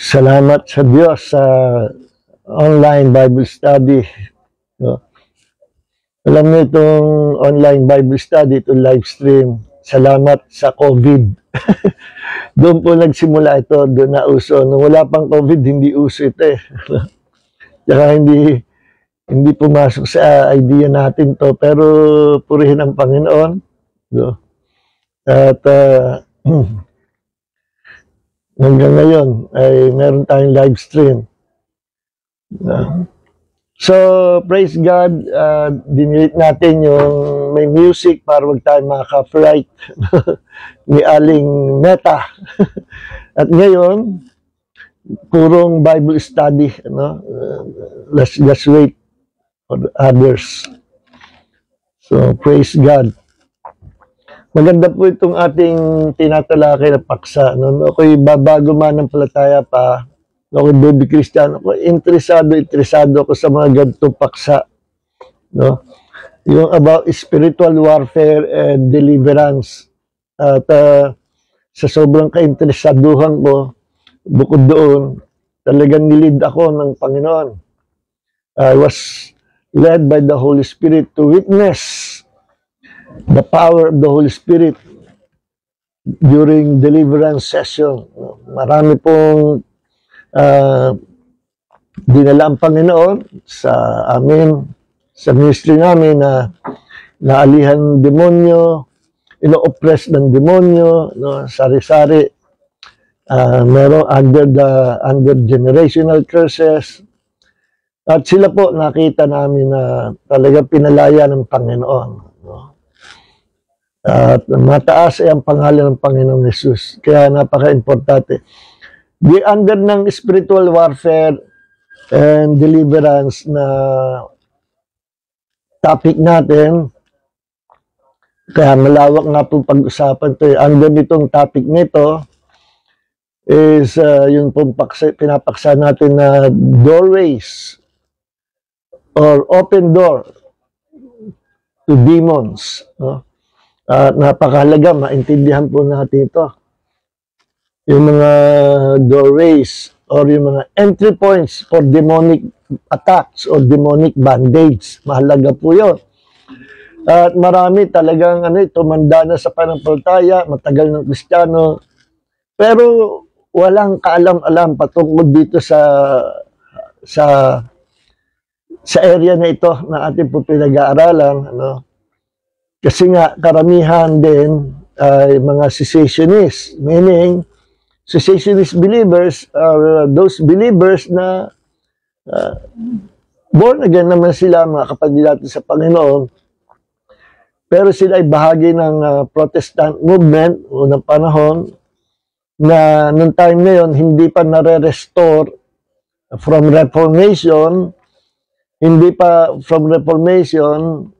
Salamat sa Diyos sa online Bible study. No? Alam niyo itong online Bible study, itong live stream, salamat sa COVID. Doon po nagsimula ito, doon na uso. Nung wala pang COVID, hindi uso ito eh. Tsaka hindi pumasok sa idea natin to, pero purihin ang Panginoon. No? At hanggang ngayon ay meron tayong live stream. So, praise God, dinilit natin yung may music para wag tayo maka-copyright ni Aling Meta. At ngayon, purong Bible study. No? Let's just wait for others. So, praise God. Maganda po itong ating tinatalakay na paksa. No? Ako'y babago man ng palataya pa. Ako'y baby Christian. Ako interesado ako sa mga ganitong paksa. No? Yung about spiritual warfare and deliverance. At sa sobrang kainteresaduhan ko, bukod doon, talagang nilid ako ng Panginoon. I was led by the Holy Spirit to witness the power of the Holy Spirit during deliverance session. Marami pong dinala ang Panginoon sa amin, sa ministry namin na naalihan ng demonyo, ino-oppress ng demonyo, no, sari-sari, meron under generational curses. At sila po nakita namin na talagang pinalaya ng Panginoon. No? At mataas ay ang pangalan ng Panginoong Jesus. Kaya napaka-importante. Di under ng spiritual warfare and deliverance na topic natin, kaya malawak nga po pag-usapan ito. Under nitong topic nito is yung pinapaksa natin na doorways or open door to demons. No? Napakahalaga, maintindihan po natin ito. Yung mga doorways or yung mga entry points for demonic attacks or demonic bandage. Mahalaga po yun. At marami talagang tumanda na sa pananampalataya, matagal ng Kristiyano, pero walang kaalam-alam patungkol dito sa area na ito na ating po pinag-aaralan. Ano? Kasi nga, karamihan din ay mga cessationists, meaning cessationist believers are those believers na born again naman sila, mga kapatid natin sa Panginoon, pero sila ay bahagi ng Protestant movement unang panahon na nung time na yun, hindi pa nare-restore from Reformation, hindi pa from Reformation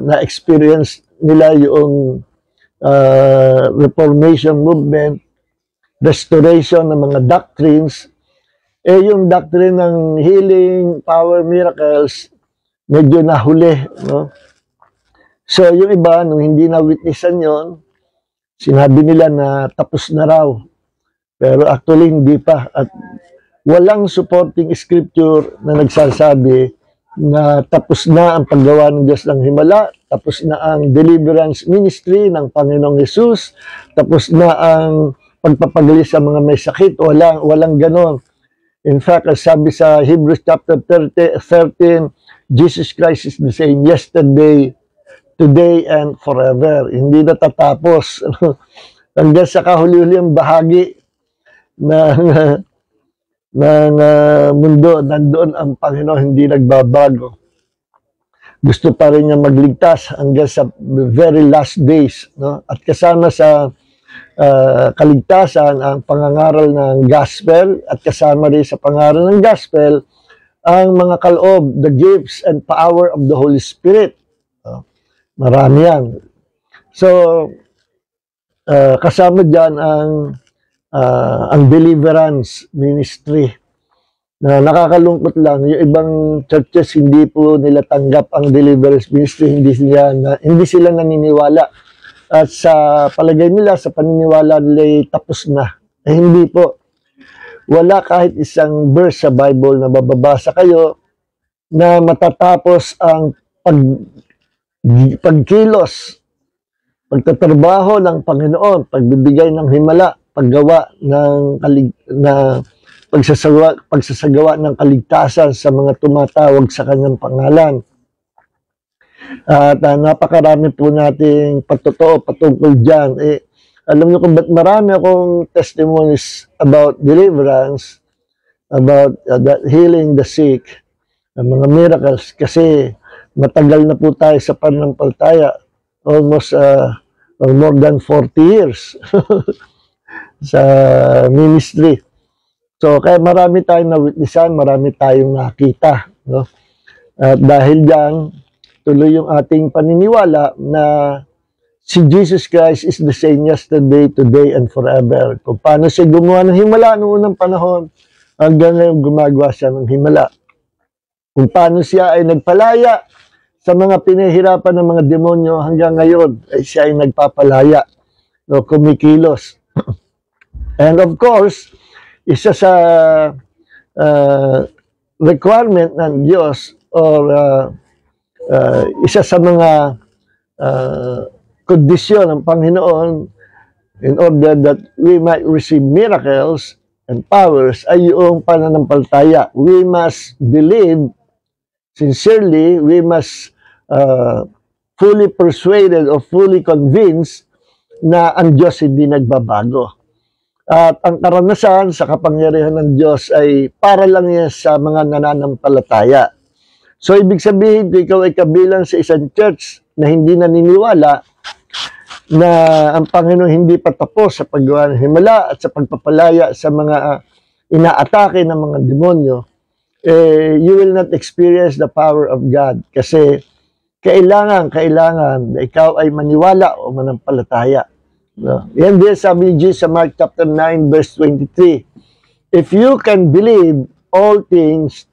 na-experience nila yung Reformation movement, restoration ng mga doctrines. Yung doctrine ng healing, power, miracles, medyo nahuli. No? So, yung iba, nung hindi na-witnessan yon, sinabi nila na tapos na raw. Pero actually, hindi pa. At walang supporting scripture na nagsasabi na tapos na ang paggawa ng Diyos ng Himala, tapos na ang deliverance ministry ng Panginoong Hesus, tapos na ang pagpapagaling sa mga may sakit. Walang ganon. In fact, as sabi sa Hebrews chapter 13, Jesus Christ is the same yesterday, today, and forever. Hindi natatapos. Hanggang sa kahuli-huli ang bahagi ng mundo, nandoon ang Panginoon, hindi nagbabago. Gusto pa rin niya magligtas hanggang sa very last days. No? At kasama sa kaligtasan ang pangangaral ng gospel, at kasama rin sa pangaral ng gospel ang mga kaloob, the gifts and power of the Holy Spirit. No? Marami yan. So, kasama dyan ang deliverance ministry. Na nakakalungkot lang, yung ibang churches hindi po nila tanggap ang deliverance ministry, hindi sila naniniwala. At sa palagay nila, sa paniniwala nila, tapos na. Hindi po. wala kahit isang verse sa Bible na bababasa kayo na matatapos ang pagkilos, pagtatrabaho ng Panginoon, pagbibigay ng himala, paggawa ng pagsasagawa ng kaligtasan sa mga tumatawag sa kanyang pangalan. At napakarami po nating patotoo patungkol dyan. Alam niyo kung ba't marami akong testimonies about deliverance, about healing the sick, mga miracles, kasi matagal na po tayo sa pananampalataya, almost more than 40 years sa ministry. So, kaya marami tayong na-witnessan, marami tayong nakita. No? At dahil diyan, tuloy yung ating paniniwala na si Jesus Christ is the same yesterday, today, and forever. Kung paano siya gumawa ng himala noong unang panahon, hanggang ngayon gumagawa siya ng himala. Kung paano siya ay nagpalaya sa mga pinahirapan ng mga demonyo, hanggang ngayon ay siya ay nagpapalaya, no, kumikilos. And of course, isa sa requirement ng Diyos or isa sa mga kondisyon ng Panginoon in order that we might receive miracles and powers ay yung pananampalataya. We must believe sincerely, we must fully persuaded or fully convinced na ang Diyos hindi nagbabago. At ang karanasan sa kapangyarihan ng Diyos ay para lang yan sa mga nananampalataya. So, ibig sabihin, ikaw ay kabilang sa isang church na hindi naniniwala na ang Panginoon hindi pa tapos sa paggawa ng himala at sa pagpapalaya sa mga inaatake ng mga demonyo, you will not experience the power of God. Kasi kailangan na ikaw ay maniwala o manampalataya. No? Yan din sabi ni Jesus sa Mark chapter 9 verse 23. If you can believe, all things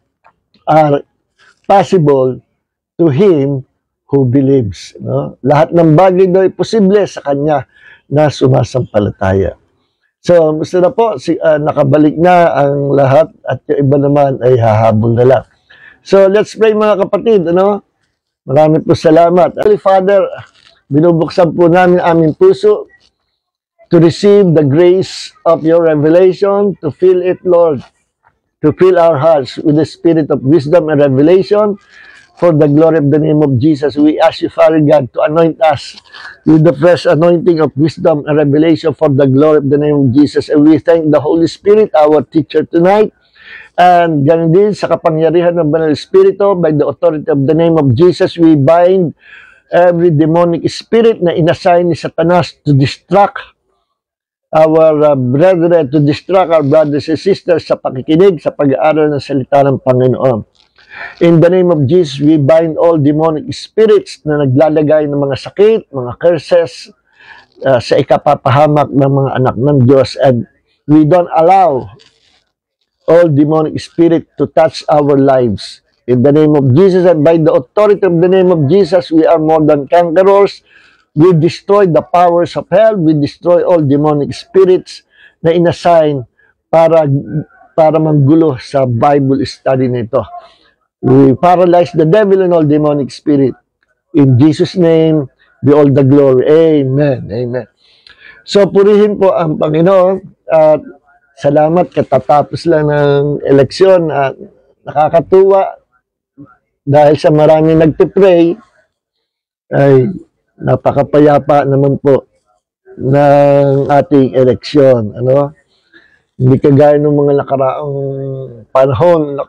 are possible to him who believes. No? Lahat ng bagay daw ay posible sa kanya na sumasampalataya. So, gusto na po, nakabalik na ang lahat at yung iba naman ay hahabol na lang. So, let's pray mga kapatid. Ano? Marami po salamat. Holy Father, binubuksan po namin aming puso to receive the grace of your revelation, to fill it, Lord, to fill our hearts with the spirit of wisdom and revelation for the glory of the name of Jesus. We ask you, Father God, to anoint us with the fresh anointing of wisdom and revelation for the glory of the name of Jesus. And we thank the Holy Spirit, our teacher tonight. And ganun din sa kapangyarihan ng Banal Espiritu, by the authority of the name of Jesus, we bind every demonic spirit na inassign ni Satanas to distract our brethren, to distract our brothers and sisters sa pakikinig, sa pag-aaral ng salita ng Panginoon. In the name of Jesus, we bind all demonic spirits na naglalagay ng mga sakit, mga curses sa ikapapahamak ng mga anak ng Diyos. And we don't allow all demonic spirit to touch our lives. In the name of Jesus and by the authority of the name of Jesus, we are more than conquerors. We destroy the powers of hell. We destroy all demonic spirits na inassign para manggulo sa Bible study nito. We paralyze the devil and all demonic spirit. In Jesus' name, be all the glory. Amen. Amen. So, purihin po ang Panginoon at salamat katatapos lang ng eleksyon at nakakatuwa dahil sa maraming nagtipray ay napakapayapa naman po ng ating eleksyon. Ano? Hindi kagaya ng mga nakaraang panahon,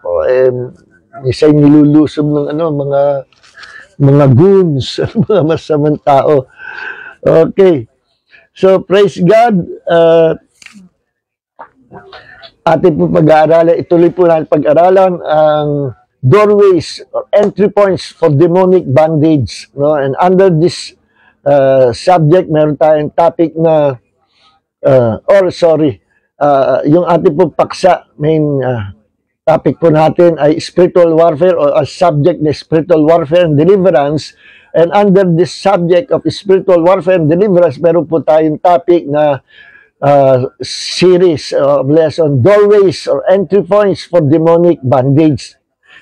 isa'y nilulusob ng mga goons, mga masamang tao. Okay. So, praise God. Ating po pag-aaralan, ituloy po natin pag-aaralan ang doorways or entry points for demonic bondage. No? And under this subject, meron tayong topic na, yung ating po paksa, main topic po natin ay spiritual warfare or a subject na spiritual warfare and deliverance. And under this subject of spiritual warfare and deliverance, meron po tayong topic na series of lesson, doorways or entry points for demonic bondage.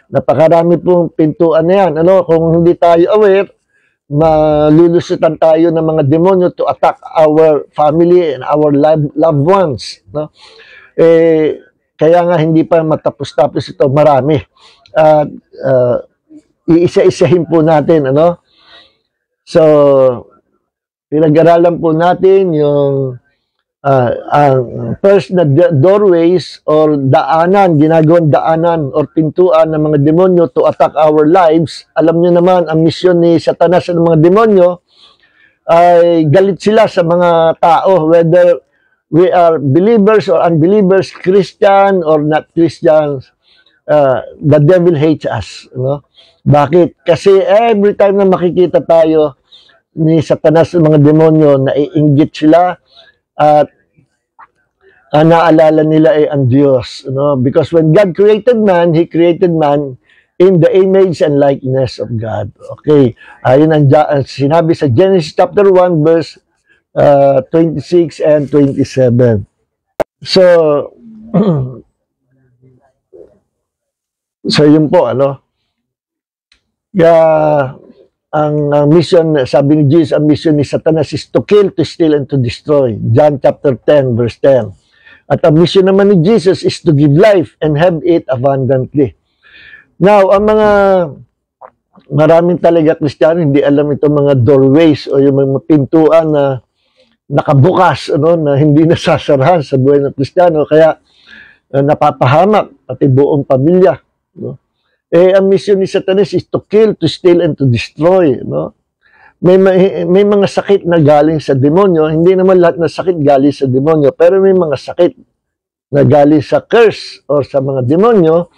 Napakarami pong pintuan na yan. Ano, kung hindi tayo aware, malulusutan tayo ng mga demonyo to attack our family and our loved ones. No? Kaya nga hindi pa matapos-tapos ito, marami. At iisa-isahin po natin. Ano? So, pinag-aralan po natin yung ang first na doorways or daanan, ginagawang daanan or pintuan ng mga demonyo to attack our lives. Alam nyo naman, ang misyon ni Satanas ng mga demonyo ay galit sila sa mga tao, whether we are believers or unbelievers, Christian or not Christians. The devil hates us. No? Bakit? Kasi every time na makikita tayo ni Satanas ng mga demonyo, naiinggit sila at naalala nila ay ang Diyos. No? Because when God created man, He created man in the image and likeness of God. Okay. Ayun ang sinabi sa Genesis chapter 1 verse 26 and 27. So, so yun po, ano? Ang mission, sabi ni Jesus, ang mission ni Satanas is to kill, to steal, and to destroy. John chapter 10, verse 10. At ang mission naman ni Jesus is to give life and have it abundantly. Now, ang mga maraming talaga Kristiyano, hindi alam itong mga doorways o yung mga pintuan na nakabukas, ano, na hindi nasasarahan sa buhay ng Kristiyano. Kaya napapahamak pati buong pamilya. No? Ang mission ni Satanas is to kill, to steal, and to destroy. No? May mga sakit na galing sa demonyo. Hindi naman lahat na sakit galing sa demonyo. Pero may mga sakit na galing sa curse or sa mga demonyo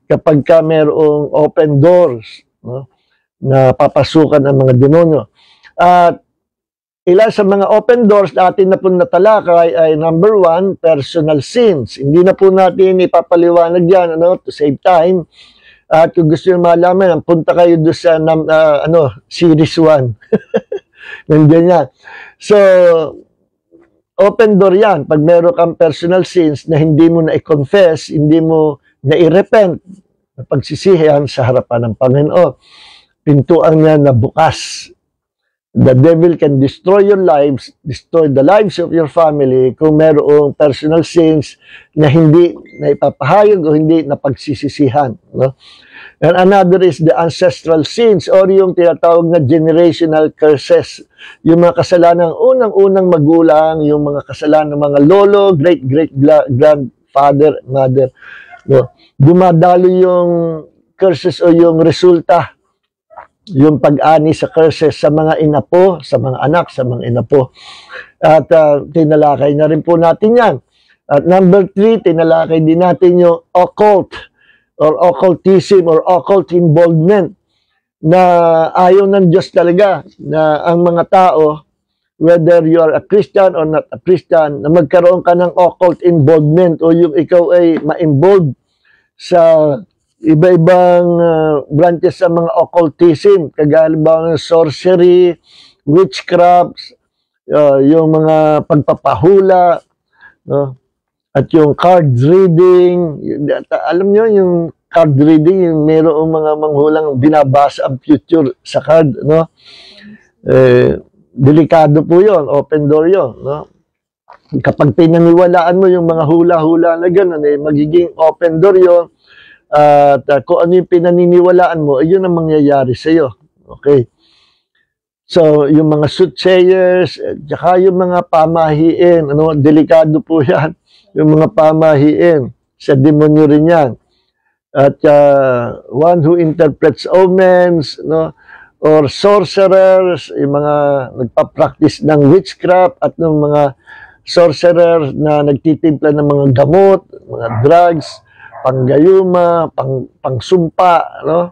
kapag ka mayroong open doors, no? Na papasukan ang mga demonyo. At ilan sa mga open doors na atin na po natalakay ay number 1, personal sins. Hindi na po natin ipapaliwanag yan, ano, to save time. At kung gusto nyo malaman, punta kayo doon sa series 1. Nandiyan yan. So, open door yan. Pag meron kang personal sins na hindi mo na-confess, hindi mo na-repent, na pagsisihan sa harapan ng Panginoon, pintuan niya na bukas. The devil can destroy your lives, destroy the lives of your family kung mayroong personal sins na hindi na ipapahayag o hindi na pagsisisihan. No? And another is the ancestral sins or yung tinatawag na generational curses. Yung mga kasalanan ng unang-unang magulang, yung mga kasalanan ng mga lolo, great-great-grandfather, mother. No? Dumadalo yung curses o yung resulta, yung pag-ani sa curses sa mga inapo, sa mga anak, sa mga inapo. At tinalakay na rin po natin yan. At number 3, tinalakay din natin yung occult or occultism or occult involvement na ayaw ng Diyos talaga na ang mga tao, whether you are a Christian or not a Christian, na magkaroon ka ng occult involvement o yung ikaw ay ma-involve sa iba-ibang branches sa mga occultism, kagaya ng sorcery, witchcraft, yung mga pagpapahula, no? At yung card reading. Alam nyo, yung card reading, yung mayroong mga manghulang binabasa ang future sa card, no? Delikado po yun, open door yun, no? Kapag pinaniwalaan mo yung mga hula-hula na gano'n, magiging open door yun. At kung ano yung pinaniniwalaan mo, yun ang mangyayari sa iyo. Okay? So, yung mga soothsayers, tsaka yung mga pamahiin, ano, delikado po yan. Yung mga pamahiin, sa demonyo rin yan. At one who interprets omens, no, or sorcerers, yung mga nagpa-practice ng witchcraft at ng mga sorcerers na nagtitimpla ng mga gamot, mga drugs, panggayuma, pangsumpa, no?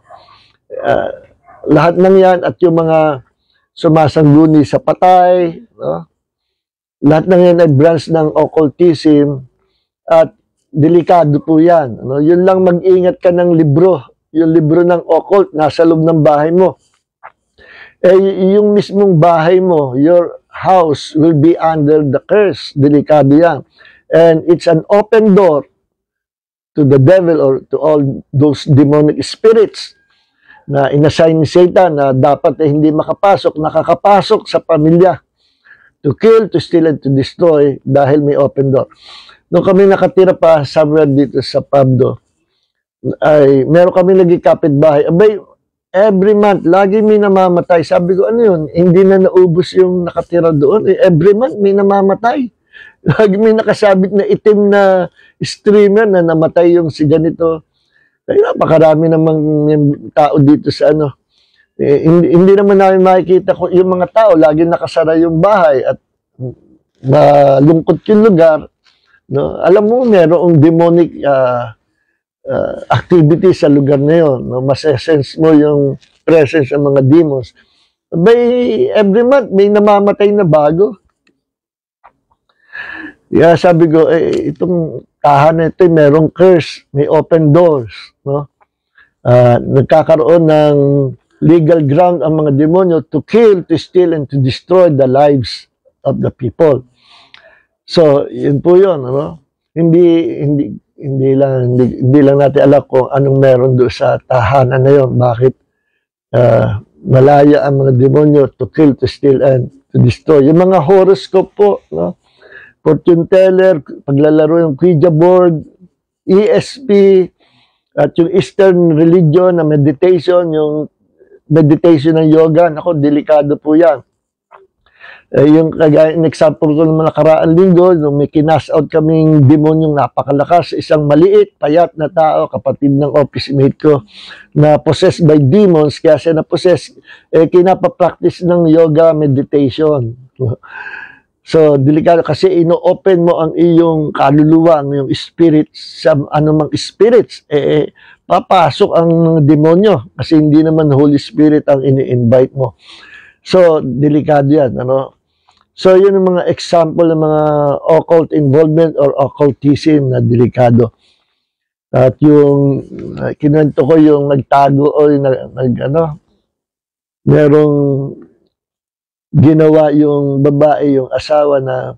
Lahat ng yan at yung mga sumasangguni sa patay, no? Lahat ng yan ay branch ng occultism at delikado po yan. No? Yun lang, mag-ingat ka ng libro. Yung libro ng occult, nasa loob ng bahay mo. Yung mismong bahay mo, your house will be under the curse. Delikado yan. And it's an open door to the devil or to all those demonic spirits na inassign ni Satan na dapat hindi makapasok, nakakapasok sa pamilya to kill, to steal, and to destroy dahil may open door. Nung kami nakatira pa somewhere dito sa Pabdo, ay meron kami lagi kapitbahay. Abay, every month, lagi may namamatay. Sabi ko, ano yun? Hindi na naubos yung nakatira doon. Every month, may namamatay. Lagi may nakasabit na itim na streamer na namatay yung si ganito. Ay, napakarami namang tao dito sa ano. Hindi naman namin makikita ko yung mga tao. Lagi nakasara yung bahay at malungkot yung lugar. No? Alam mo, merong demonic activity sa lugar na yun. No? Mas-sense mo yung presence ng mga demons. Every month, may namamatay na bago. Yeah, sabi ko, itong tahanan ito, merong curse, may open doors. No? Nagkakaroon ng legal ground ang mga demonyo to kill, to steal, and to destroy the lives of the people. So, yun po yun. Ano? Hindi lang natin alam kung anong meron doon sa tahanan na yun. Bakit malaya ang mga demonyo to kill, to steal, and to destroy. Yung mga horoscope po, no? Fortune teller, paglalaro yung Ouija board, ESP, at yung Eastern religion na meditation, yung meditation ng yoga, nako, delikado po yan. Yung example ko naman nakaraan linggo, nung may kinas out kaming demonyong napakalakas, isang maliit, payat na tao, kapatid ng office mate ko, na possessed by demons, kaya siya na-possess, kinapapractice ng yoga meditation. So, delikado kasi ino-open mo ang iyong kaluluwa, ang iyong spirit sa anumang spirits, papasok ang demonyo kasi hindi naman Holy Spirit ang ini-invite mo. So, delikado yan. Ano? So, yun ang mga example ng mga occult involvement or occultism na delikado. At yung kinuwento ko yung nagtago o yung merong ginawa yung babae, yung asawa na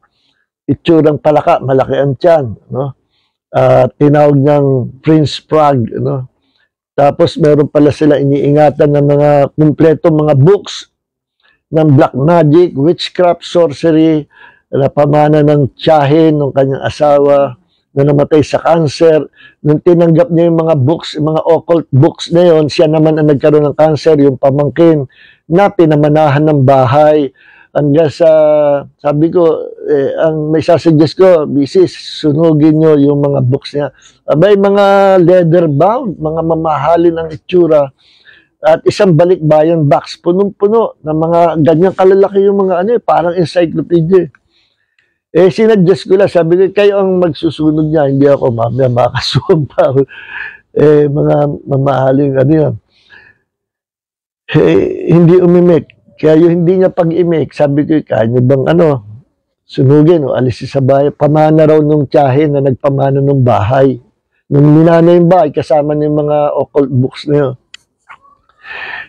itsurang palaka, malaki ang tiyan, no? Tinawag niyang Prince Frog, no? Tapos meron pala sila iniingatan ng mga kumpleto mga books ng black magic, witchcraft, sorcery, na pamana ng tiyahin ng kanyang asawa na namatay sa cancer. Nung tinanggap niya yung mga books, mga occult books na yun, siya naman ang nagkaroon ng cancer, yung pamangkin na pinamanahan ng bahay. Hanggang sa, sabi ko, ang may sasuggest ko, bisis, sunugin nyo yung mga books niya. Abay, mga leather bound, mga mamahalin ang itsura. At isang balikbayan box, punong-puno ng mga ganyang kalalaki yung mga parang encyclopedia. Sinadjust ko lang, sabi ko, kayo ang magsusunod niya, hindi ako, mamaya makasuwag pa ako. Mga mamahaling yan. Hindi umimik. Kaya yung hindi niya pag-imik, sabi ko, kaya niyo bang sunugin o alisin sa bahay. Pamana raw nung tiyahin na nagpamana nung bahay. Nung minana yung bahay, kasama niya yung mga occult books na yun.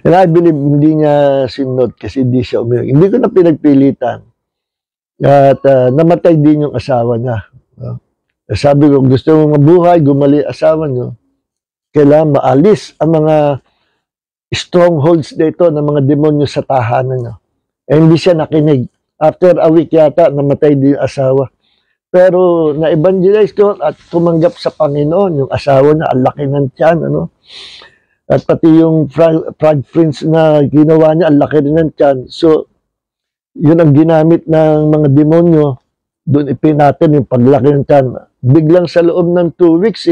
And I believe hindi niya sinunod kasi hindi siya umimik. Hindi ko na pinagpilitan. At namatay din yung asawa niya. Sabi ko, gusto mo mabuhay, gumali asawa niyo, kailangan maalis ang mga strongholds dito ng mga demonyo sa tahanan niyo. Hindi siya nakinig. After a week yata, namatay din yung asawa. Pero na-evangelize ko at tumanggap sa Panginoon, yung asawa na, ang laki ng tiyan, At pati yung frog prince na ginawa niya, ang laki rin ng tiyan. So, yun ang ginamit ng mga demonyo. Doon ipinatin yung paglaki ng tiyan. Biglang sa loob ng 2 weeks,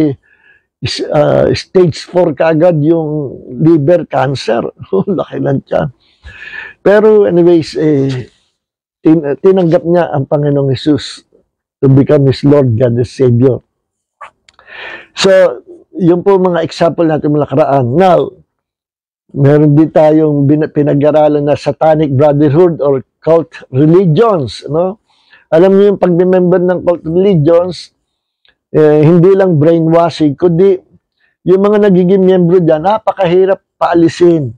stage 4 kaagad yung liver cancer. Laki ng tiyan. Pero anyways, tinanggap niya ang Panginoong Jesus to become His Lord God, His Savior. So, yun po mga example natin mga nakaraan. Now, meron din tayong pinag-aralan na Satanic Brotherhood or cult religions. Alam niyo yung pag-member ng cult religions, hindi lang brainwashing, kundi yung mga nagiging miyembro dyan, napakahirap paalisin.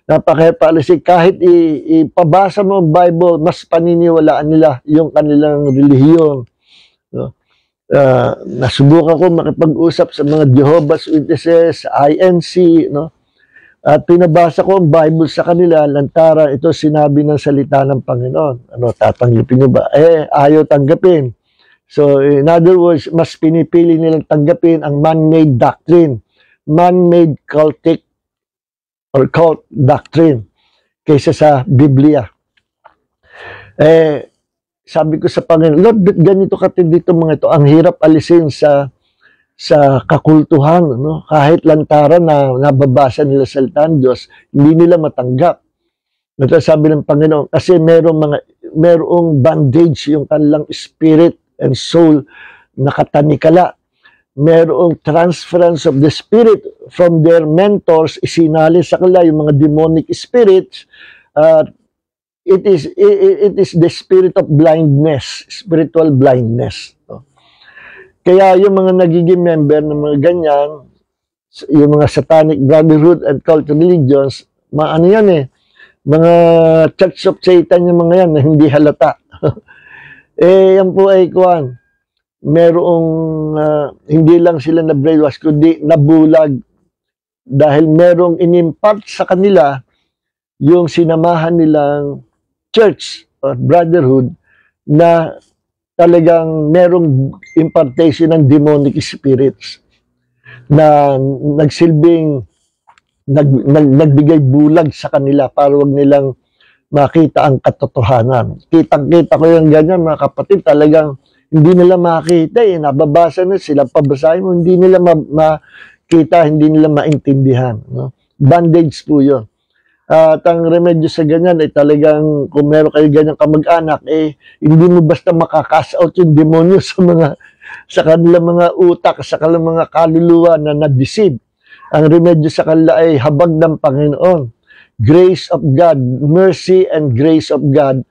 Napaka-hyperrealistic. Kahit ipabasa mo ang Bible, mas paniniwalaan nila yung kanilang relihiyon. No? Nasubukan ko makipag-usap sa mga Jehovah's Witnesses, INC, no? At pinabasa ko ang Bible sa kanila, lantaran, ito sinabi ng salita ng Panginoon. Ano, tatanggapin nyo ba? Ayaw tanggapin. So, in other words, mas pinipili nilang tanggapin ang man-made doctrine, man-made cultic or cult doctrine kaysa sa Biblia. Sabi ko sa Panginoon, Lord, ganito katindi itong mga ito. Ang hirap alisin sa kakultuhan, no? Kahit lantaran na nababasa nila sa salita ng Diyos, hindi nila matanggap. Ito sabi ng Panginoon, kasi merong bandage yung kanilang spirit and soul nakatanikala. Merong transference of the spirit from their mentors, isinali sa kanila yung mga demonic spirits. It is the spirit of blindness, spiritual blindness. No? Kaya yung mga nagiging member ng mga ganyan, yung mga satanic brotherhood and cult religions, ano yan mga church of Satan yung mga yan na hindi halata. Yan po ay kuwan. Merong hindi lang sila na brainwash, kundi nabulag dahil merong inimpart sa kanila yung sinamahan nilang church or brotherhood na talagang merong impartation ng demonic spirits na nagsilbing nagbigay bulag sa kanila para wag nilang makita ang katotohanan. Kitang-kita ko yung ganyan, mga kapatid, talagang hindi nila makita nababasa na sila, pabasahin mo, hindi nila makita, hindi nila maintindihan. No? Bandage po yun. At ang remedyo sa ganyan ay talagang kung meron kayo ganyang kamag-anak, hindi mo basta makakass out yung demonyo sa kanilang mga utak, sa kanilang mga kaluluwa na na-deceive. Ang remedyo sa kanila ay habag ng Panginoon. Grace of God, mercy and grace of God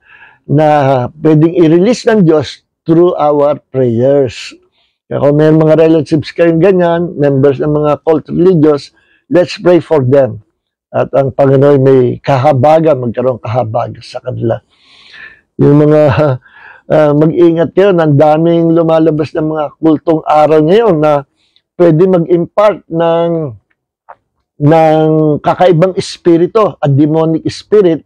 na pwedeng i-release ng Diyos through our prayers. Kaya kung may mga relatives kayong ganyan, members ng mga cult religious, let's pray for them. At ang Panginoon may kahabagan, magkaroon kahabagan sa kanila. Yung mga mag-ingat kayo, ang daming lumalabas ng mga kultong araw ngayon na pwede mag-impart ng kakaibang espiritu, a demonic spirit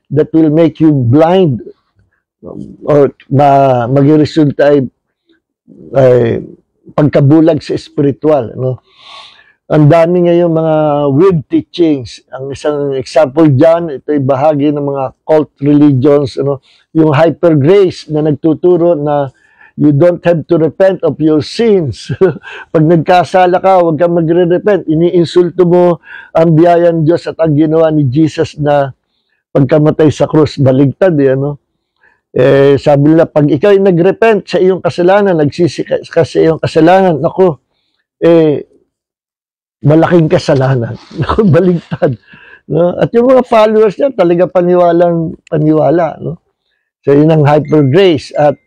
that will make you blind or mag-resulta ay pagkabulag sa spiritual. No? Ang dami ngayon mga weird teachings. Ang isang example dyan, ito ay bahagi ng mga cult religions, yung hyper grace na nagtuturo na you don't have to repent of your sins. Pag nagkasala ka, huwag kang magre-repent. Iniinsulto mo ang biyaya ng Diyos at ang ginawa ni Jesus na pagkamatay sa krus, baligtad. Sabi nila, pag ikaw ay nag-repent sa iyong kasalanan, nagsisi ka sa iyong kasalanan, naku, malaking kasalanan. Naku, baligtad. No? At yung mga followers niya, talaga paniwala. No? So, yun ang hyper grace. At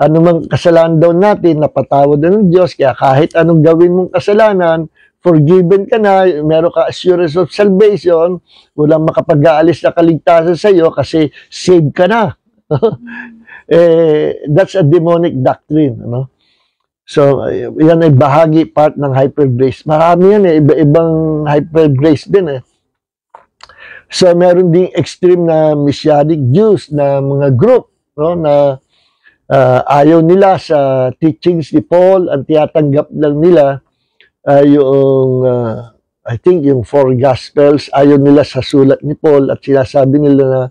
anumang kasalanan daw natin, napatawad na ng Diyos. Kaya kahit anong gawin mong kasalanan, forgiven ka na, meron ka assurance of salvation, walang makapag-aalis na kaligtasan sa iyo kasi saved ka na. That's a demonic doctrine. No? So, yan ay bahagi, part ng hyper grace. Marami yan iba-ibang hyper grace din So, meron ding extreme na Messianic Jews na mga group, no, na ayaw nila sa teachings ni Paul, ang tiyatanggap lang nila yung, I think, yung 4 Gospels, ayaw nila sa sulat ni Paul at sinasabi nila na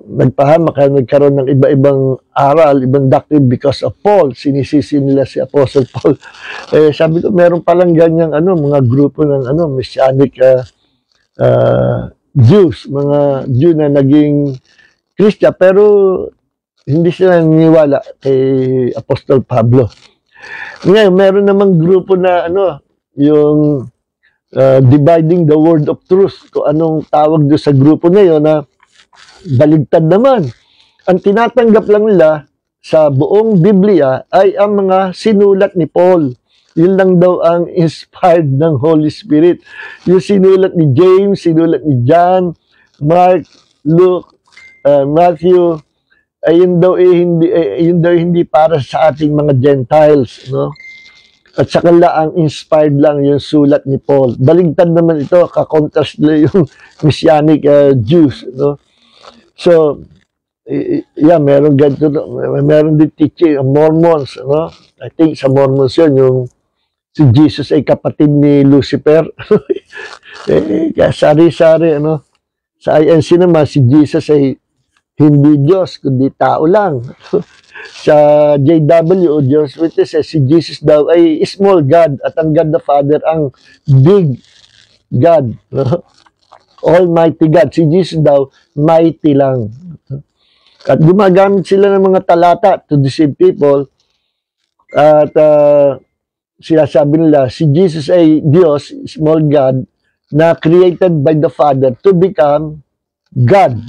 nagpahamak kaya nagkaroon ng iba-ibang aral, ibang doctrine because of Paul. Sinisisi nila si Apostle Paul. Sabi ko, meron palang ganyang mga grupo ng Messianic Jews, mga Jew na naging Christian, pero hindi sila naniniwala kay Apostol Pablo. Ngayon, meron namang grupo na yung dividing the word of truth. Kung anong tawag doon sa grupo na yun na baligtad naman. Ang tinatanggap lang nila sa buong Biblia ay ang mga sinulat ni Paul. Yun lang daw ang inspired ng Holy Spirit. Yung sinulat ni James, sinulat ni John, Mark, Luke, Matthew, yun daw hindi para sa ating mga Gentiles, no? At saka ang inspired lang yung sulat ni Paul. Baligtad naman ito, ka-contrast yung Messianic Jews, no? So, yeah, meron ganito, meron din teaching, Mormons, no? I think sa Mormons yun, yung si Jesus ay kapatid ni Lucifer. Sari-sari, ano? Sa INC naman, si Jesus ay hindi Diyos, kundi tao lang. Sa JW, Jehovah's Witnesses, si Jesus daw ay small God at ang God the Father ang big God. No? Almighty God. Si Jesus daw, mighty lang. At gumagamit sila ng mga talata to deceive people. At sinasabi nila, si Jesus ay Diyos, small God, na created by the Father to become God.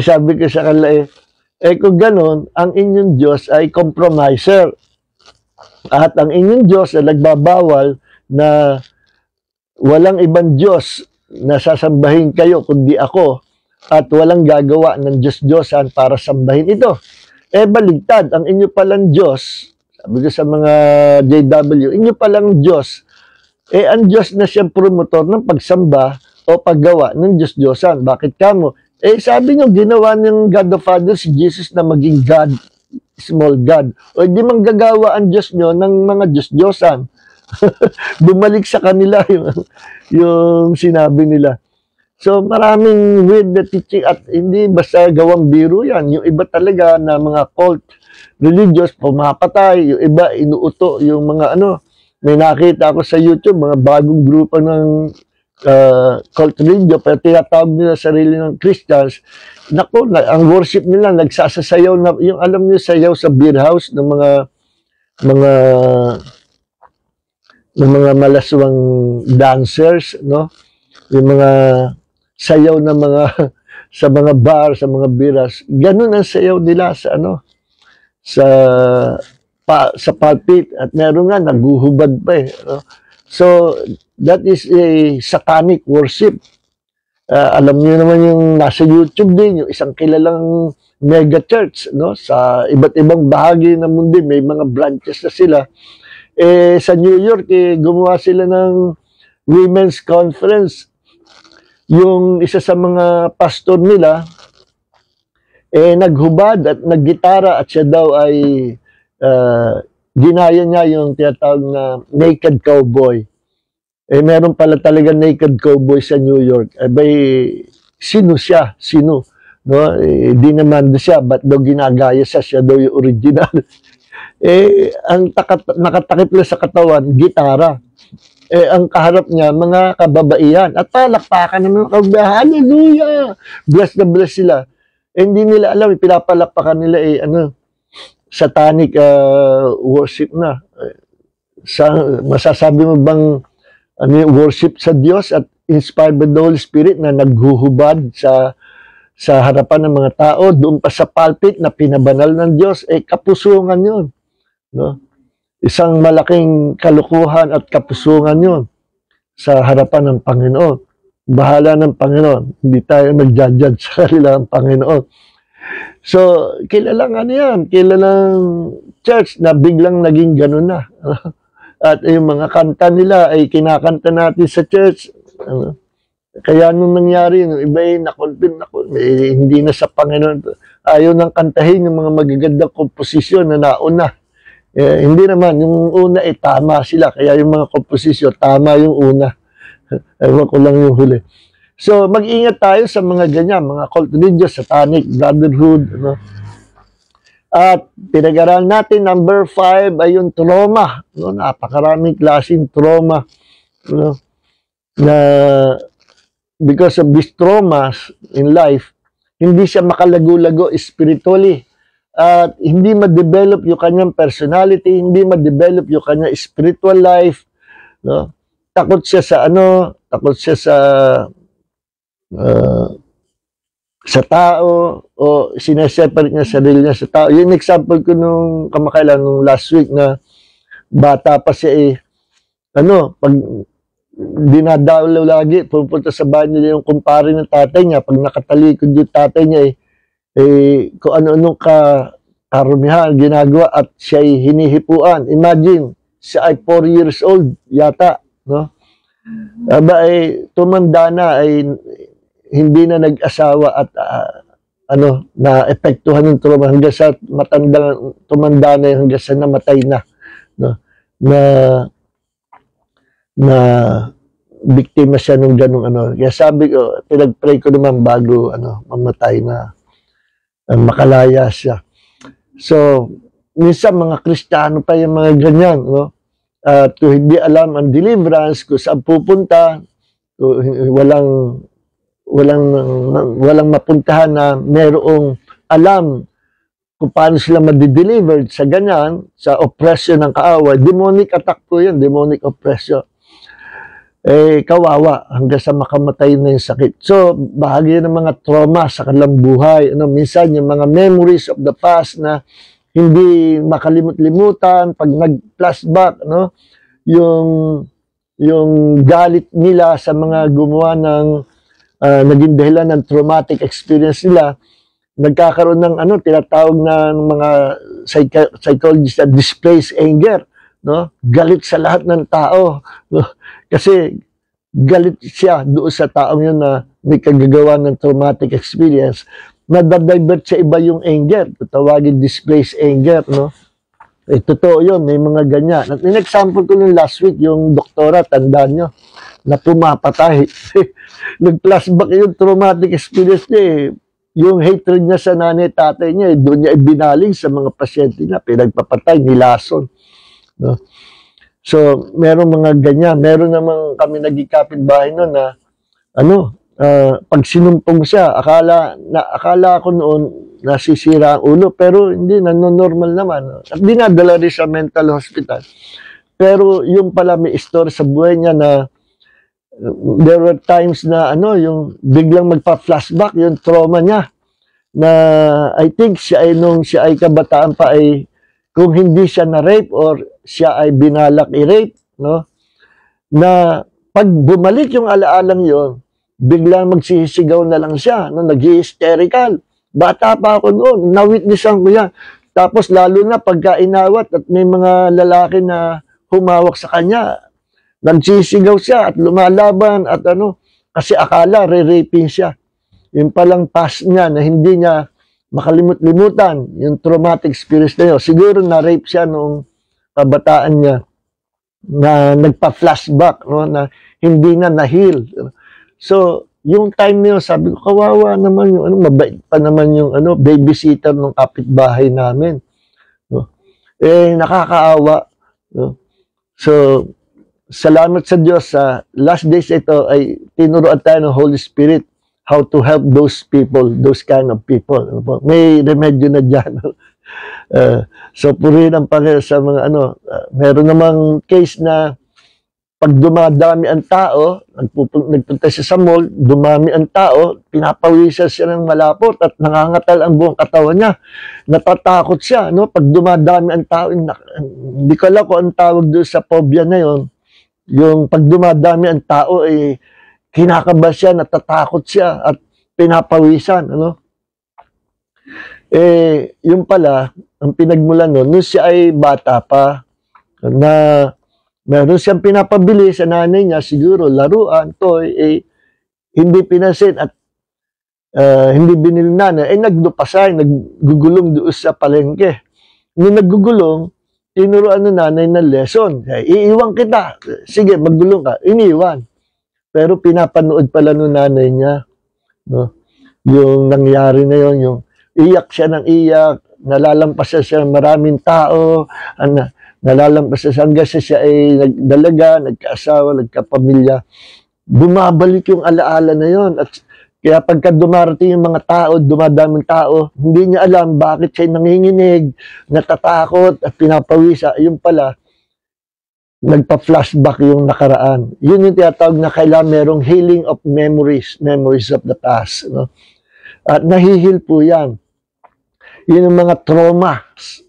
Sabi ko sa kanila, kung ganon, ang inyong Diyos ay compromiser. At ang inyong Diyos ay nagbabawal na walang ibang Diyos na sasambahin kayo kundi ako at walang gagawa ng Diyos-Diyosan para sambahin ito. Baligtad, ang inyo palang Diyos, sabi ko sa mga JW, inyo palang Diyos, ang Diyos na siyang promotor ng pagsamba o paggawa ng Diyos-Diyosan. Bakit kamo? Sabi nyo, ginawa ng God the Father si Jesus na maging God, small God. O di manggagawa ang Diyos nyo ng mga Diyos-Diyosan. Bumalik sa kanila yung sinabi nila. So, maraming weird na teaching at hindi basta gawang biro yan. Yung iba talaga na mga cult religious, pumapatay. Yung iba, inuuto. Yung mga may nakita ako sa YouTube, mga bagong grupo ng cult religion, pero tinatawag nila sarili ng Christians. Naku, ang worship nila, nagsasasayaw na, yung alam niyo, sayaw sa beer house ng mga malaswang dancers, no? Yung mga sayaw na mga sa mga bar, sa mga biras. Ganun ang sayaw nila sa sa pulpit at meron nga naguhubad pa no? So that is a satanic worship. Alam niyo naman yung nasa YouTube din, yung isang kilalang mega church, no? Sa iba't ibang bahagi ng mundo, may mga branches na sila. Sa New York, gumawa sila ng women's conference. Yung isa sa mga pastor nila, naghubad at naggitara at siya daw ay ginaya niya yung tinatawag na naked cowboy. Meron pala talaga naked cowboy sa New York. Sino siya? Sino? No? Di naman siya, ba't daw ginagaya siya daw yung original. Ang nakatakip lang sa katawan, gitara. Ang kaharap niya, mga kababaihan. At palakpakan ng mga kababaihan. Hallelujah! Bless na bless sila. Hindi nila alam, pinapalakpakan nila satanic worship na. Masasabi mo bang worship sa Diyos at inspired by the Holy Spirit na naghuhubad sa harapan ng mga tao, doon pa sa pulpit na pinabanal ng Diyos, kapusungan yun. No? Isang malaking kalukuhan at kapusungan yun sa harapan ng Panginoon. Bahala ng Panginoon. Hindi tayo nag-judge sa kanila ng Panginoon. So, kilalang yan. Kilalang church na biglang naging ganun na. At yung mga kanta nila ay kinakanta natin sa church. Kaya nung nangyari, yung iba ay hindi na sa Panginoon. Ayaw nang kantahin yung mga magagandang komposisyon na nauna. Hindi naman, yung una tama sila, kaya yung mga komposisyon, tama yung una. Ewan ko lang yung huli. So, mag-ingat tayo sa mga ganyan, mga cult religious, satanic, brotherhood. No? At pinag-aralan natin, number 5 ay yung trauma. No? Napakaraming klaseng trauma. No? Na because of these traumas in life, hindi siya makalago-lago spiritually. At hindi ma-develop yung kanyang personality, hindi ma-develop yung kanyang spiritual life, no? Takot siya sa tao, o sineseparate niya sarili niya sa tao. Yung example ko nung kamakailan, nung last week na bata pa siya pag dinadalaw lagi, pupunta sa bahay nila yung kumpare ng tatay niya, pag nakatalikod yung tatay niya kung ano-anong karumihan ginagawa at siya ay hinihipuan. Imagine, siya ay 4 years old yata, no? Aba tumanda na, hindi na nag-asawa at na-epektuhan ng trauma hanggang sa tumanda na hanggang sa namatay na, no? Na biktima siya nung ganung Kaya sabi ko, pinag-pray ko naman bago mamatay na makalaya siya. So, minsan mga Kristiyano pa yung mga ganyan, no? To hindi alam ang deliverance, kung saan pupunta, walang mapuntahan na merong alam kung paano sila ma-delivered sa ganyan, sa oppression ng kaaway. Demonic attack po yan, demonic oppression. Kawawa hanggang sa makamatay na yung sakit. So, bahagi ng mga trauma sa kanilang buhay. Minsan yung mga memories of the past na hindi makalimut-limutan, pag nag-flashback, yung galit nila sa mga gumawa ng naging dahilan ng traumatic experience nila, nagkakaroon ng tinatawag na ng mga psychologists na displaced anger, no? Galit sa lahat ng tao, no? Kasi galit siya doon sa taong yun na may kagagawa ng traumatic experience, nadadivert sa iba yung anger, tawagin displaced anger, no? Totoo yun, may mga ganyan. At in example ko nung last week, yung doktora, tandaan nyo, na pumapatay. Nag-flashback yung traumatic experience niya yung hatred niya sa nanay, tatay niya, doon niya ibinaling sa mga pasyente niya, pinagpapatay, nilason. No? So, meron mga ganyan. Meron namang kami naging bahay noon na, pag sinumpong siya, akala ko noon, nasisira ang ulo, pero hindi, nanonormal naman. At dinadala rin sa mental hospital. Pero yung pala may story sa buhay niya na there were times na yung biglang magpa-flashback yung trauma niya na I think nung siya ay kabataan pa kung hindi siya na-rape or siya ay binalak i-rape, no? Na pag bumalik yung alaalang yon, biglang magsisigaw na lang siya, no? Nag-hysterical. Bata pa ako noon, na-witnessan ko yan. Tapos lalo na pagka inawat at may mga lalaki na humawak sa kanya, nagsisigaw siya at lumalaban at kasi akala re-raping siya. Yung palang past niya na hindi niya makalimut-limutan, yung traumatic experience na yun. Siguro na-rape siya nung kabataan niya na nagpa-flashback, no, na hindi na na-heal. So, yung time na yun, sabi ko, kawawa naman yung mabait pa naman yung babysitter ng kapitbahay namin. No? Nakakaawa. No? So, salamat sa Diyos, sa last days ito ay tinuruan tayo ng Holy Spirit how to help those people, those kind of people. May remedyo na dyan. So, purihin ang Panginoon sa mga meron namang case na pag dumadami ang tao, nagpunta siya sa mall, dumami ang tao, pinapawisan siya ng malapot at nangangatal ang buong katawan niya. Natatakot siya, no? Pag dumadami ang tao, hindi ko alam kung ang tawag doon sa phobia na yon. Yung pag dumadami ang tao, kinakaba siya, natatakot siya, at pinapawisan, yung pala, ang pinagmulan nun siya ay bata pa, na meron siyang pinapabili sa nanay niya, siguro, laruan, toy, hindi pinasin at hindi binili nanay, nagdupasay, naggugulong doon sa palengke. Nung naggugulong, tinuruan ng nanay ng lesson. Iiwan kita. Sige, maggulong ka. Iniwan. Pero pinapanood pala nung nanay niya, no? Yung nangyari na yon, yung iyak siya ng iyak, nalalampas siya maraming tao, nalalampas siya hanggang siya ay nagdalaga, nagkaasawa, nagkapamilya. Bumabalik yung alaala na yon. At kaya pagka dumarating yung mga tao, dumadaming tao, hindi niya alam bakit siya nanginginig, natatakot at pinapawisa. Yung pala, nagpa-flashback yung nakaraan. Yun yung tinatawag na kailangan merong healing of memories, memories of the past. No? At nahihil po yan. Yun yung mga traumas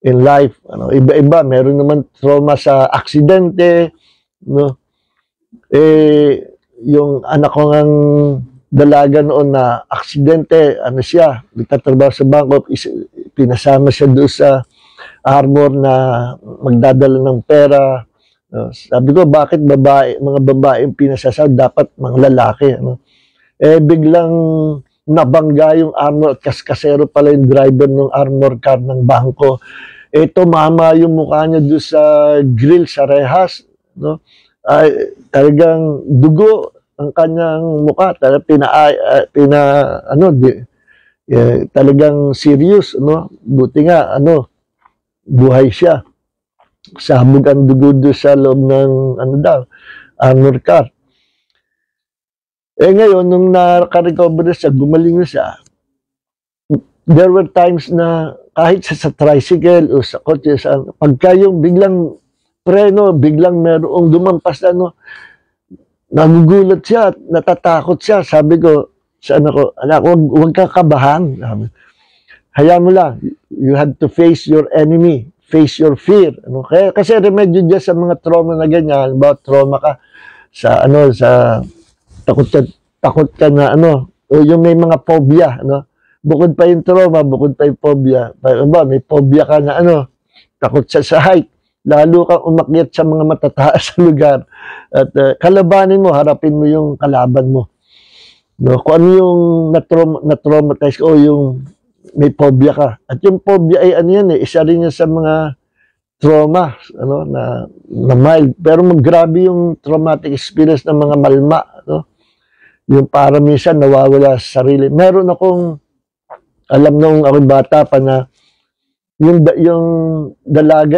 in life. Ano, iba-iba, meron naman trauma sa aksidente, no? Yung anak ko ngang dalaga noon na aksidente, ano siya, nagtatrabaho sa bangko, pinasama siya doon sa armor na magdadala ng pera. Sabi ko, bakit mga babae yung pinasasama, dapat mga lalaki, ano? Biglang nabangga yung armor at kaskasero pala yung driver ng armor car ng bangko. Tumama yung mukha niya doon sa grill, sa rehas, no? Talagang dugo ang kanyang mukha, talagang serious, no? Buti nga, buhay siya. Sabog ang dugo doon sa loob ng, armor car. Ngayon, nung naka-recover na siya, gumaling na siya, there were times na kahit sa tricycle o sa kotse, pagka yung biglang preno, biglang merong dumampas na, nagugulat siya, natatakot siya. Sabi ko sa anak ko, huwag ka kabahan. Hayaan mo lang, you have to face your enemy, face your fear. Kasi remedyo dyan sa mga trauma na ganyan, about trauma ka sa takot ka na o yung may mga phobia, bukod pa yung trauma, bukod pa yung phobia. May phobia ka na takot sa height, lalo kang umakyat sa mga matataas sa lugar at kalabanin mo, harapin mo yung kalaban mo. Kung ano yung na-traumatize o yung may phobia ka. At yung phobia ay isa rin yan sa mga trauma, na mild. Pero grabe yung traumatic experience ng mga malma, yung para minsan nawawala sa sarili. Meron akong alam nung ako bata pa na yung dalaga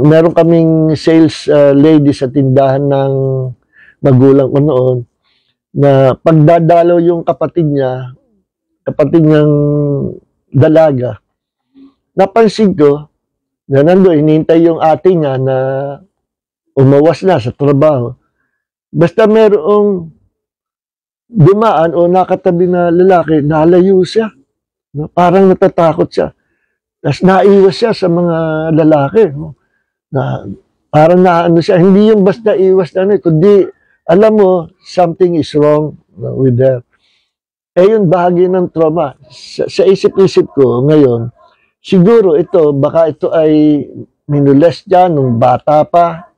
meron kaming sales lady sa tindahan ng magulang ko noon na pagdadalaw yung kapatid niyang dalaga, napansin ko na nandoon, hinihintay yung ate niya na umawas na sa trabaho. Basta merong dumaan o nakatabi na lalaki, nalayo siya. Parang natatakot siya. Tapos naiwas siya sa mga lalaki. Parang naano siya. Hindi yung basta iwas na kundi alam mo, something is wrong with them. Yun, bahagi ng trauma. Sa isip-isip ko ngayon, siguro baka ito ay minulest niya nung bata pa,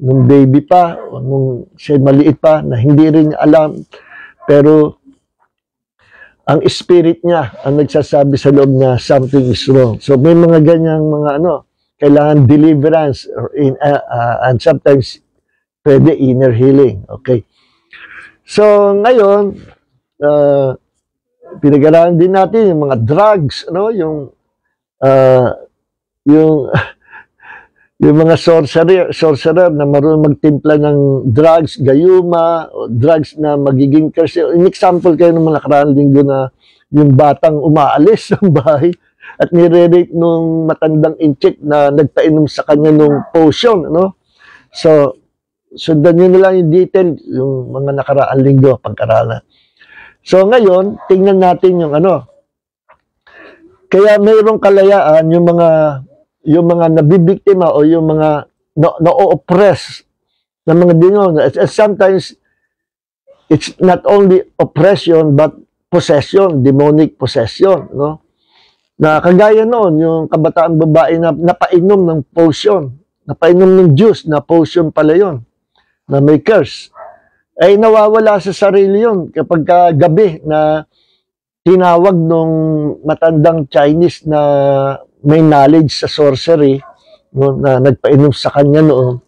nung baby pa, o nung siya maliit pa, na hindi rin niya alam. Pero, ang spirit niya, ang nagsasabi sa loob niya, something is wrong. So, may mga ganyang mga kailangan deliverance, and sometimes, pwede inner healing. Okay. So, ngayon, pinag-aralan din natin yung mga drugs, yung mga sorcerer na marunong magtimpla ng drugs, gayuma, o drugs na magiging curse. In example kayo ng mga nakaraang linggo na yung batang umaalis ng bahay at nire-rape nung matandang inchik na nagpainom sa kanya nung potion. So, sundan nyo na lang yung detail, yung mga nakaraang linggo, pagkaralan. So, ngayon, tingnan natin yung Kaya mayroong kalayaan yung mga nabibiktima o yung mga na-oppress na mga demonyo. Sometimes, it's not only oppression, but possession, demonic possession. Na kagaya noon, yung kabataang babae na napainom ng potion, napainom ng juice, na potion pala yun, na may curse. Nawawala sa sarili yun kapag gabi na tinawag nung matandang Chinese na may knowledge sa sorcery, na nagpainom sa kanya noon.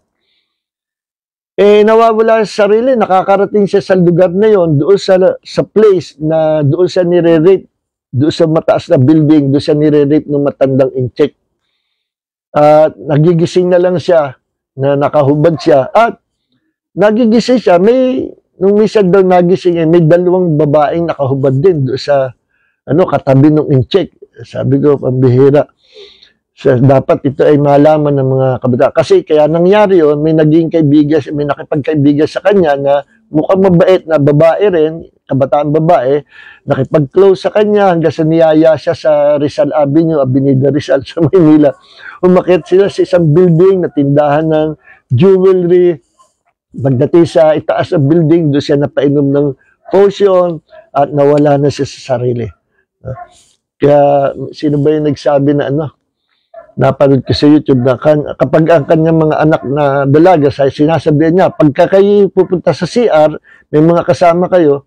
Nawawala sa sarili, nakakarating siya sa lugar na yon, doon sa place na doon siya nire-rape, doon sa mataas na building, doon siya nire-rape ng matandang inchik. Nagigising na lang siya, na nakahubad siya, at nagigising siya, nung minsan daw nagising, may dalawang babaeng nakahubad din doon sa katabi ng inchik. Sabi ko, pambihira. So, dapat ito ay malaman ng mga kabataan. Kasi kaya nangyari yun, may nakipagkaibigan sa kanya na mukhang mabait na babae rin, kabataan babae, nakipag-close sa kanya hanggang sa niyaya siya sa Rizal Avenue, Avenida Rizal sa Maynila. Umakyat sila sa isang building na tindahan ng jewelry. Pagdating sa itaas ng building, doon siya napainom ng potion at nawala na siya sa sarili. Kaya sino ba yung nagsabi na napanood ko sa YouTube na kapag ang kanyang mga anak na dalaga, sinasabihan niya, pagka kayo pupunta sa CR, may mga kasama kayo,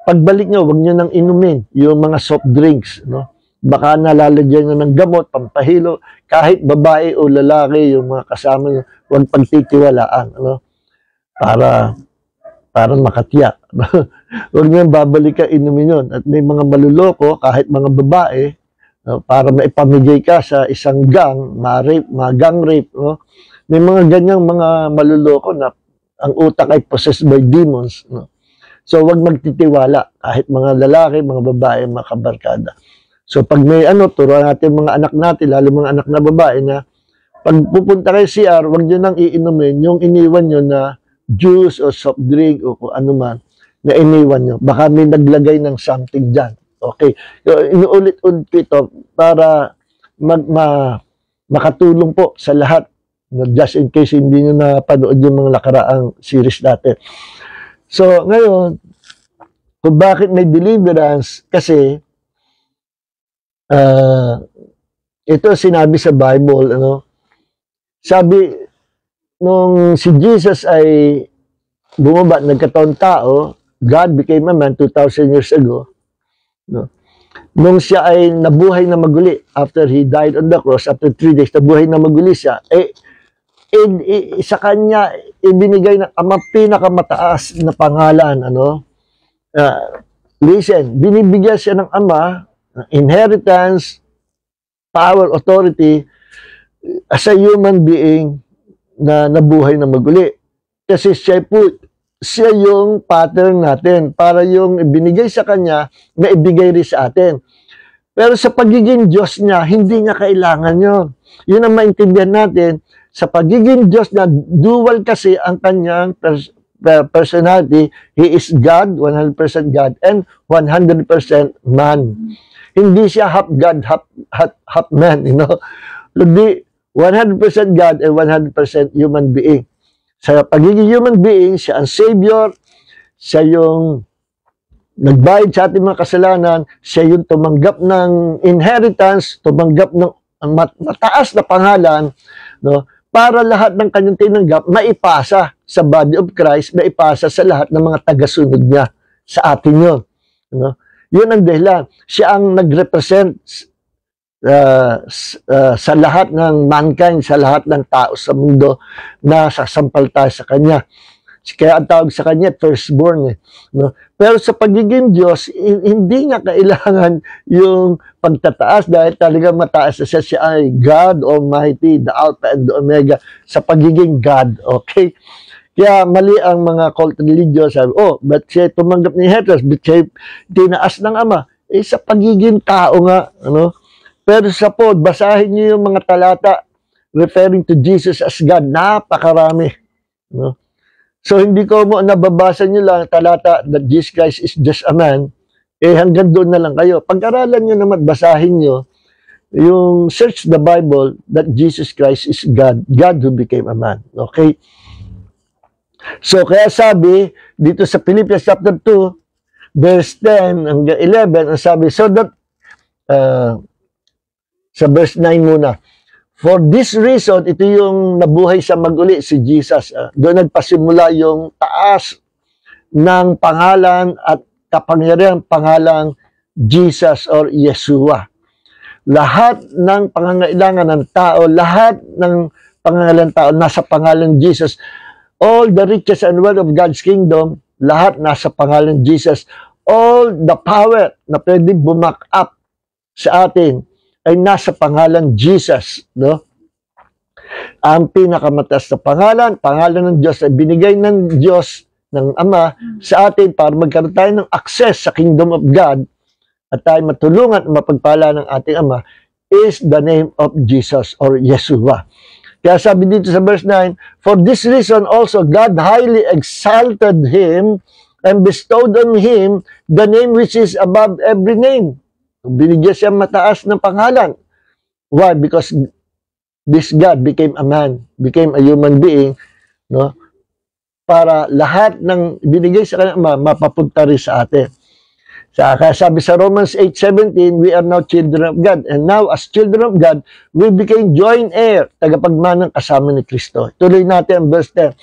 pagbalik nyo, huwag nyo nang inumin yung mga soft drinks. No? Baka nalalagyan nyo ng gamot, pampahilo, kahit babae o lalaki, yung mga kasama nyo, huwag pagtitiwalaan. Para makatya. Huwag nyo babalik ka inumin yun. At may mga maluloko, kahit mga babae, para maipamigay ka sa isang gang, mga gang rape, no? May mga ganyang mga maluloko na ang utak ay possessed by demons, no? So, wag magtitiwala, kahit mga lalaki, mga babae, mga kabarkada. So, pag may turuan natin mga anak natin, lalo mga anak na babae na, pag pupunta kayo CR, wag nyo nang iinumin yung iniwan nyo na juice o soft drink o kung ano man na iniwan nyo. Baka may naglagay ng something dyan. Okay. So, inuulit-ulit ko ito para makatulong po sa lahat. Just in case hindi nyo napanood yung mga nakaraang series natin. So, ngayon, kung bakit may deliverance, kasi ito sinabi sa Bible, sabi, nung si Jesus ay bumaba, nagkataon tao, God became a man 2,000 years ago. No? Nung siya ay nabuhay na maguli, after he died on the cross, after 3 days, nabuhay na maguli siya, sa kanya, ibinigay na ang pinakamataas na pangalan, listen, binibigyan siya ng Ama, inheritance, power, authority, as a human being na nabuhay na maguli. Kasi siya yung pattern natin para yung ibinigay sa kanya na ibigay rin sa atin. Pero sa pagiging Diyos niya, hindi niya kailangan yun. Yun ang maintindihan natin. Sa pagiging Diyos niya, dual kasi ang kanyang personality. He is God, 100% God, and 100% man. Hindi siya half God, half man, Kundi 100% God and 100% human being. Sa pagiging human being, siya ang Savior, siya yung nagbayad sa ating mga kasalanan, siya yung tumanggap ng inheritance, tumanggap ng mataas na pangalan, para lahat ng kanyang tinanggap, maipasa sa body of Christ, maipasa sa lahat ng mga tagasunod niya sa atin yun. Yun ang dahilan. Siya ang nag-represent sa lahat ng mankind, sa lahat ng tao sa mundo na sasampal tayo sa kanya. Kaya ang tawag sa kanya, firstborn. Pero sa pagiging Diyos, hindi niya kailangan yung pagtataas dahil talagang mataas na siya. Siya ay God Almighty, the Alpha and the Omega, sa pagiging God. Okay? Kaya mali ang mga cult religion. Sabi, ba't siya tumanggap ni Heteros? Ba't siya tinaas ng Ama? Sa pagiging tao nga, Pero sa pod, basahin niyo yung mga talata referring to Jesus as God. Napakarami. So, hindi ko mo nababasa niyo lang talata that Jesus Christ is just a man. Hanggang doon na lang kayo. Pag-aralan niyo naman, basahin niyo yung search the Bible that Jesus Christ is God. God who became a man. Okay? So, kaya sabi, dito sa Philippians chapter 2, verse 10 hanggang 11, ang sabi, so that, sa verse 9 muna. For this reason, ito yung nabuhay sa maguli, si Jesus. Doon nagpasimula yung taas ng pangalan at kapangyarihan pangalang Jesus or Yeshua. Lahat ng pangangailangan ng tao, lahat ng pangangailangan ng tao, nasa pangalan Jesus. All the riches and wealth of God's kingdom, lahat nasa pangalan Jesus. All the power na pwede bumak up sa atin, ay nasa pangalan Jesus, Ang pinakamataas na pangalan ng Diyos ay binigay ng Diyos, ng Ama, sa atin para magkaroon tayo ng access sa kingdom of God at tayo matulungan at mapagpala ng ating Ama is the name of Jesus or Yeshua. Kaya sabi dito sa verse 9, for this reason also God highly exalted Him and bestowed on him the name which is above every name. Binigyan siya mataas ng pangalan. Why? Because this God became a man, became a human being, no? Para lahat ng binigay sa kanya mapapunta rin sa atin. Kaya sabi sa Romans 8:17, we are now children of God. And now, as children of God, we became joint heir, tagapagmanang kasama ni Kristo. Tuloy natin ang verse 10.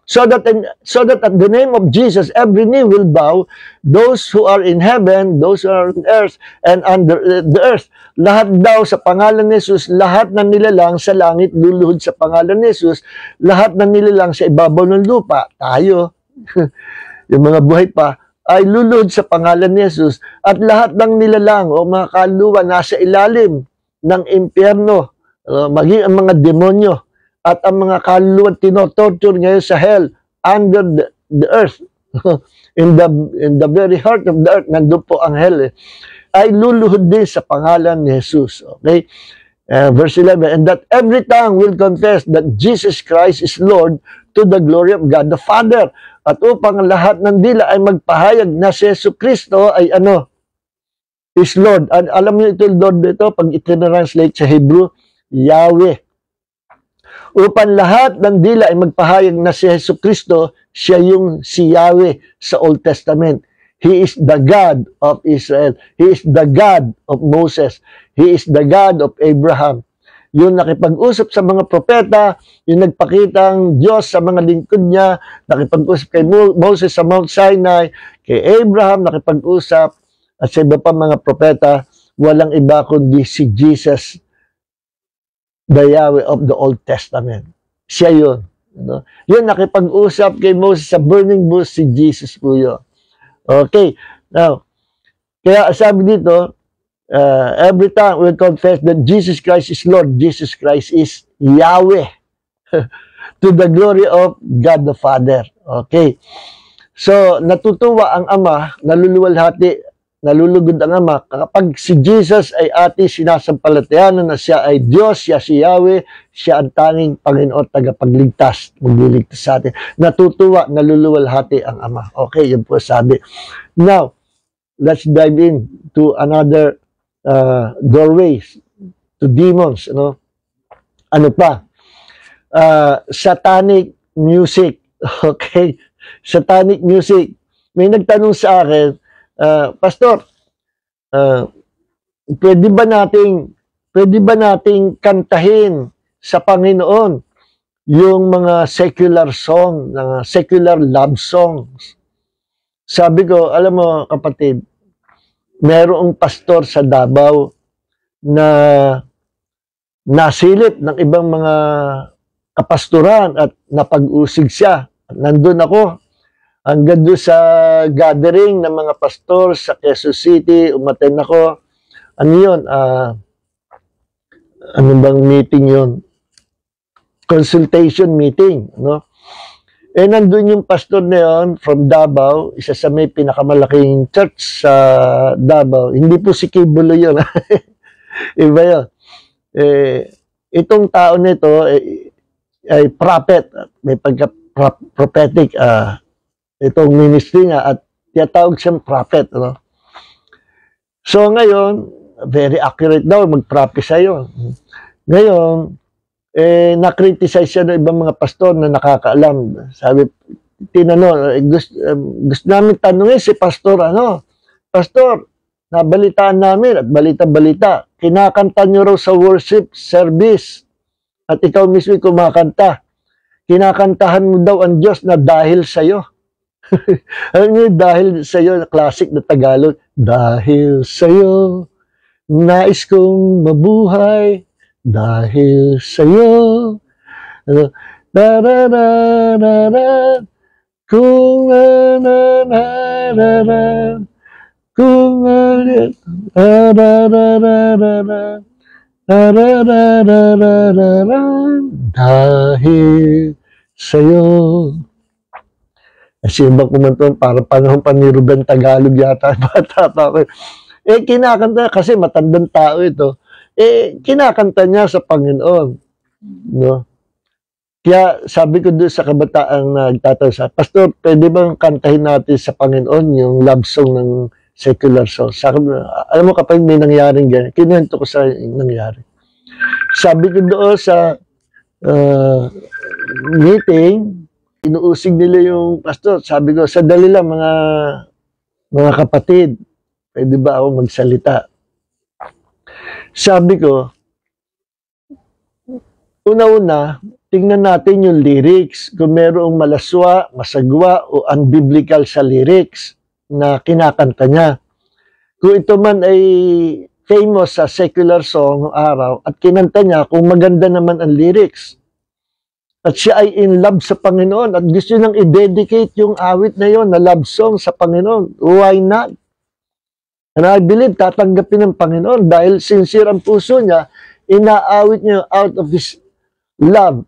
So that at the name of Jesus, every knee will bow, those who are in heaven, those who are on earth, and under the earth. Lahat daw sa pangalan ni Jesus, lahat na nilalang sa langit, luluhod sa pangalan ni Jesus, lahat na nilalang sa ibabaw ng lupa, tayo, yung mga buhay pa, ay luluhod sa pangalan ni Jesus, at lahat ng nilalang o mga kaluluwa nasa ilalim ng impyerno, maging ang mga demonyo, at ang mga kaluluwa tinotorture ngayon sa hell, under the earth, in the very heart of the earth, nandun po ang hell, ay luluhod din sa pangalan ni Jesus. Okay? Verse 11, and that every tongue will confess that Jesus Christ is Lord to the glory of God the Father. At upang lahat ng dila ay magpahayag na si Yesu Kristo ay ano? Is Lord. Alam niyo ito, Lord, ito, pag itinranslate sa Hebrew, Yahweh. Upang lahat ng dila ay magpahayag na si Yesu Kristo, siya yung si Yahweh sa Old Testament. He is the God of Israel. He is the God of Moses. He is the God of Abraham. Yung nakipag-usap sa mga propeta, yung nagpakitang Diyos sa mga lingkod niya, nakipag-usap kay Moses sa Mount Sinai, kay Abraham, nakipag-usap, at sa iba pa mga propeta, walang iba kundi si Jesus, the Yahweh of the Old Testament. Siya yun. No? Yun, nakipag-usap kay Moses sa burning bush, si Jesus po yun. Okay. Now, kaya sabi dito, every time we confess that Jesus Christ is Lord, Jesus Christ is Yahweh, to the glory of God the Father. Okay. So, natutuwa ang Ama, nalulugod ang Ama, kapag si Jesus ay ating sinasampalatayanan na siya ay Diyos, siya si Yahweh, siya ang tanging Panginoon tagapagligtas, magliligtas sa atin. Natutuwa, naluluwalhati ang Ama. Okay, yun po sabi. Now, let's dive in to another doorways to demons. Ano pa? Satanic music. Okay? Satanic music. May nagtanong sa akin, Pastor, pwede ba nating kantahin sa Panginoon yung mga secular song, secular love songs? Sabi ko, alam mo kapatid, merong pastor sa Davao na nasilip ng ibang mga kapasturan at napag-usig siya. Nandun ako hanggang doon sa gathering ng mga pastor sa Quezon City, umaten ako. Ano yun? Ano bang meeting yun? Consultation meeting, no? Eh, nandun yung pastor na yun from Davao, isa sa may pinakamalaking church sa Davao. Hindi po si Kibulo yun. Iba yun. Itong tao nito ay prophet. May pagka-prophetic itong ministry niya at tiyatawag siyang prophet. No? So ngayon, very accurate daw, mag-prophesy yun. Ngayon, na-criticize siya ng ibang mga pastor na nakakaalam. Sabi, gusto namin tanungin si pastor, Pastor, nabalitaan namin at balita-balita, kinakanta nyo raw sa worship service at ikaw mismo kumakanta. Kinakantahan mo daw ang Diyos na dahil sa'yo. Alam niyo, dahil sa'yo, classic na Tagalog, dahil sa'yo, nais kong mabuhay, dahil sa'yo, da-da-da-da-da, kung na-na-na-na-na, kung da-da-da-da-da-da, da-da-da-da-da-da, dahil sa'yo. Kasi ba kumantuan, parang panahon pa ni Ruben Tagalog yata, bata pa ako. Kinakanta, kasi matandang tao ito, kinakanta niya sa Panginoon. No? Kaya sabi ko doon sa kabataang nagtatanong sa, Pastor, pwede bang kantahin natin sa Panginoon yung love song ng secular song? Sabi ko, alam mo kapag may nangyaring ganyan, kinuwento ko sa nangyari. Sabi ko doon sa meeting, inuusig nila yung pastor. Sabi ko, sadali lang mga kapatid, pwede ba ako magsalita? Sabi ko, una-una, tingnan natin yung lyrics. Kung merong malaswa, masagwa, o unbiblical sa lyrics na kinakanta niya. Kung ito man ay famous sa secular song ng araw at kinanta niya, kung maganda naman ang lyrics. At siya ay in love sa Panginoon at gusto niyang i-dedicate yung awit na yon na love song sa Panginoon. Why not? And I believe tatanggapin ng Panginoon dahil sincere ang puso niya, inaawit niya out of his love,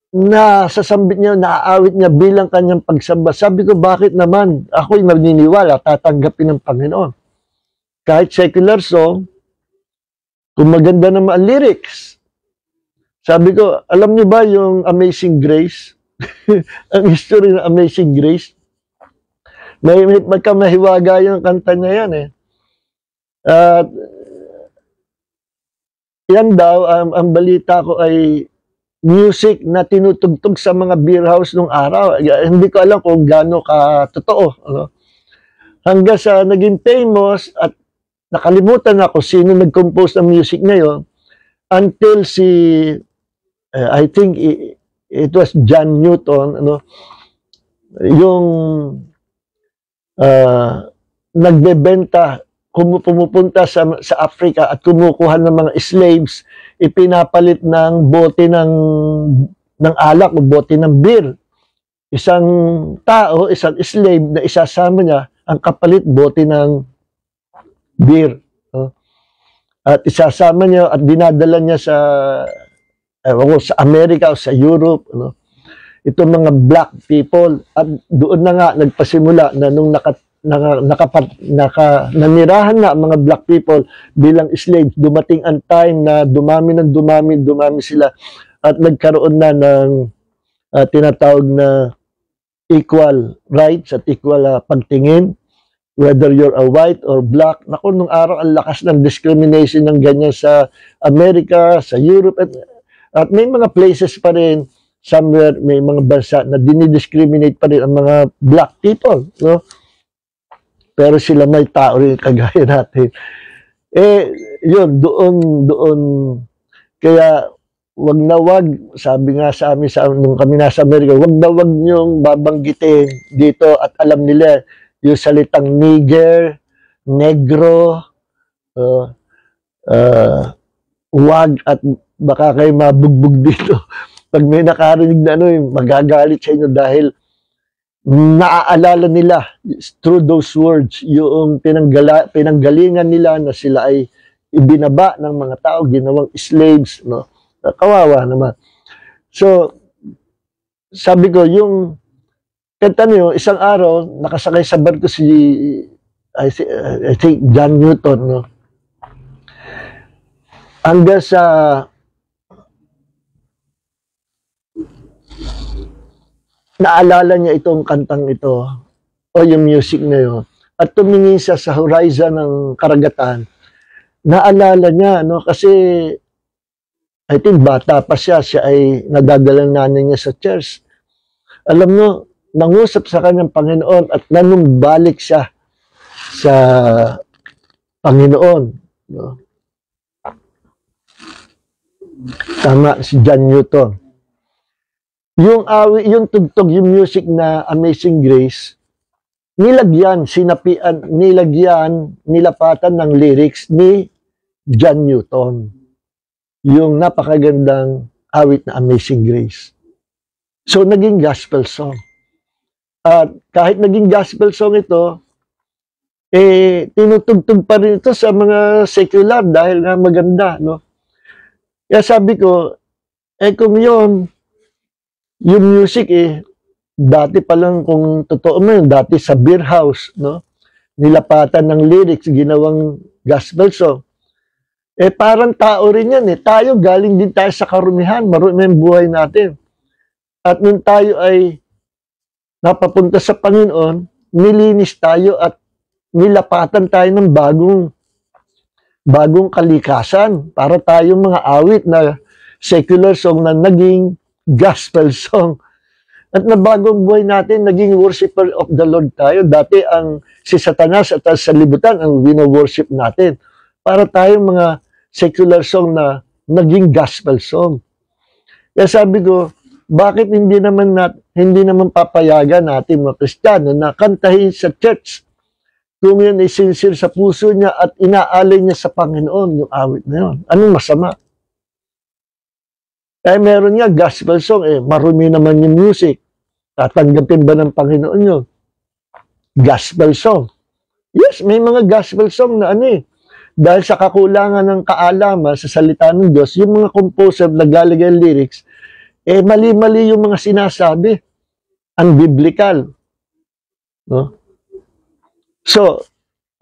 nasasambit niya, naaawit niya bilang kanyang pagsamba. Sabi ko, bakit naman? Ako'y naniniwala, tatanggapin ng Panginoon. Kahit secular song, kung maganda naman ang lyrics. Sabi ko, alam niyo ba yung Amazing Grace? Ang history ng Amazing Grace? May magkamahiwaga yung kanta niya yan eh. At yan daw, ang balita ko ay music na tinutugtog sa mga beer house nung araw. Hindi ko alam kung gaano ka-totoo. Hanggang sa naging famous at nakalimutan na kung sino nag-compose ng music na yun until I think it was John Newton, yung nagbebenta, pumupunta sa Africa at kumukuha ng mga slaves, ipinapalit ng bote ng alak o bote ng beer. Isang tao, isang slave na isasama niya, ang kapalit bote ng beer. At isasama niya at dinadala niya sa America o sa Europe. Itong mga black people. At doon na nga nagpasimula na nung nanirahan na mga black people bilang slaves, dumating ang time na dumami sila at nagkaroon na ng tinatawag na equal rights at equal pagtingin, whether you're a white or black. Naku, nung araw ang lakas ng discrimination ng ganyan sa America, sa Europe, at may mga places pa rin somewhere, may mga bansa na dinidiscriminate pa rin ang mga black people, pero sila may tao rin kagaya natin. Yun, doon. Kaya, wag na wag, sabi nga sa amin, nung kami nasa Amerika, wag na wag niyong babanggitin dito at alam nila yung salitang nigger, negro, wag at baka kayo mabugbog dito. Pag may nakarinig na magagalit sa inyo dahil naaalala nila through those words yung pinanggalingan nila na sila ay ibinaba ng mga tao, ginawang slaves, kawawa naman. So, sabi ko, yung kanta niyo, isang araw, nakasakay sa barko I think John Newton, hanggang sa naalala niya itong kantang ito o yung music na yun at tumingin siya sa horizon ng karagatan. Naalala niya, kasi I think bata pa siya ay nadadala nanay niya sa church. Alam mo, nangusap sa kanyang Panginoon at nanumbalik siya sa Panginoon. Tama si John Newton. Yung tugtog, yung music na Amazing Grace, nilapatan ng lyrics ni John Newton. Yung napakagandang awit na Amazing Grace. So, naging gospel song. At kahit naging gospel song ito, tinutugtog pa rin ito sa mga secular dahil nga maganda, Kaya sabi ko, kung yung music dati pa lang kung totoo mo dati sa beer house, nilapatan ng lyrics, ginawang gospel song. Parang tao rin yan eh. Tayo, galing din tayo sa karumihan. Marumi ang buhay natin. At nung tayo ay napapunta sa Panginoon, nilinis tayo at nilapatan tayo ng bagong kalikasan para tayong mga awit na secular song na naging gospel song. At na bagong buhay natin, naging worshiper of the Lord tayo. Dati si Satanas at sa libutan ang wino-worship natin. Para tayong mga secular song na naging gospel song. Kaya sabi ko, bakit hindi naman papayagan natin mga Kristiyano na kantahin sa church kung yun ay sincere sa puso niya at inaalay niya sa Panginoon yung awit na yun? Anong masama? Meron nga gospel song, marumi naman yung music. Tatanggapin ba ng Panginoon yun? Gospel song. Yes, may mga gospel song na dahil sa kakulangan ng kaalaman sa salita ng Diyos, yung mga composer na galing ang lyrics, mali-mali yung mga sinasabi. Unbiblical. No? So,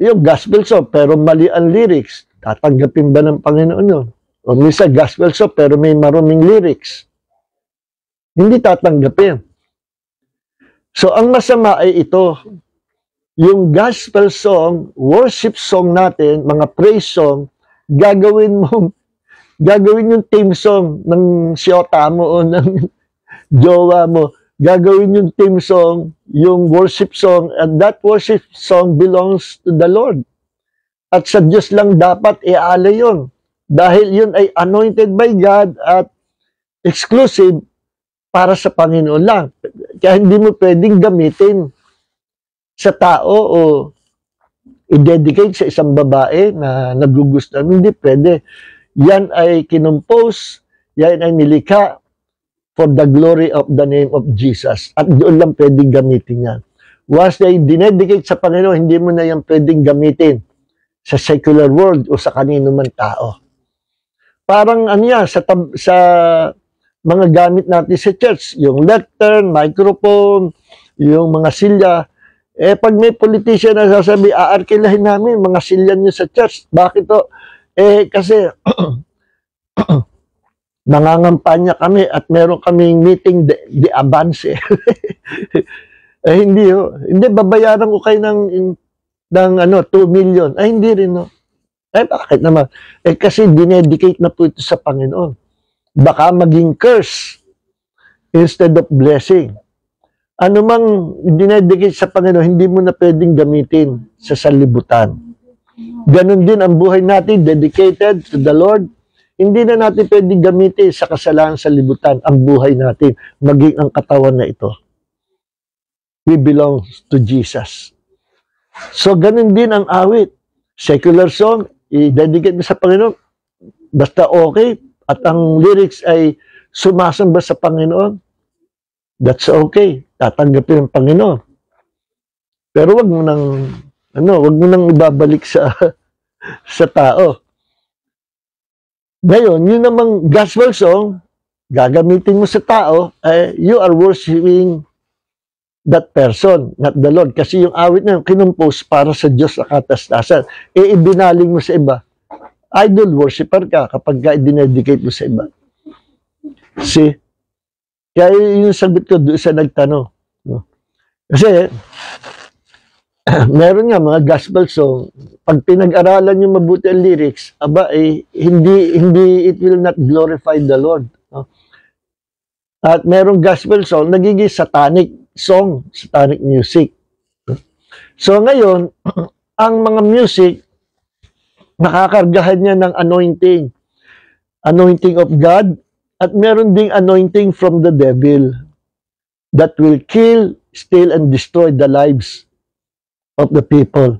yung gospel song, pero mali ang lyrics, tatanggapin ba ng Panginoon yun? O minsan gospel song, pero may maruming lyrics. Hindi tatanggapin. So, ang masama ay ito. Yung gospel song, worship song natin, mga praise song, gagawin yung theme song ng siyota mo o ng jowa mo. Gagawin yung theme song, yung worship song, and that worship song belongs to the Lord. At sa Diyos lang dapat iaalay yun. Dahil yun ay anointed by God at exclusive para sa Panginoon lang. Kaya hindi mo pwedeng gamitin sa tao o i-dedicate sa isang babae na nagugustuhan. Hindi pwede. Yan ay kinompose, yan ay nilikha for the glory of the name of Jesus. At doon lang pwedeng gamitin yan. Once na i-dedicate sa Panginoon, hindi mo na yan pwedeng gamitin sa secular world o sa kanino man tao. Parang sa mga gamit natin sa church, yung lectern, microphone, yung mga silya, pag may politician na sasabi, aarkilahin namin mga silyan nyo sa church. Bakit to? Kasi nangangampanya kami at meron kaming meeting de avance. Hindi babayaran ko kayo ng 2 million. Hindi rin, no? Bakit naman? Kasi dinedicate na po ito sa Panginoon. Baka maging curse instead of blessing. Ano mang dinedicate sa Panginoon, hindi mo na pwedeng gamitin sa sanlibutan. Ganon din ang buhay natin, dedicated to the Lord. Hindi na natin pwedeng gamitin sa kasalanan sa libutan ang buhay natin, maging ang katawan na ito. We belong to Jesus. So, ganon din ang awit. Secular song, i-dedicate mo sa Panginoon, basta okay, at ang lyrics ay sumasamba sa Panginoon, that's okay. Tatanggapin ng Panginoon. Pero wag mo nang ibabalik sa tao. Ngayon, yun namang gospel song, gagamitin mo sa tao, you are worshiping that person, not the Lord. Kasi yung awit na yun, kinumpose para sa Diyos na katastasan. Ibinaling mo sa iba. Idol worshiper ka kapag dinedicate mo sa iba. See? Kaya yung sagot ko doon sa nagtanong. No? Kasi, meron nga mga gospel song, pag pinag-aralan yung mabuti ang lyrics, hindi, it will not glorify the Lord. No? At merong gospel song, nagiging satanic song, satanic music. So ngayon, ang mga music, nakakargahan niya ng anointing of God, at meron ding anointing from the devil that will kill, steal, and destroy the lives of the people.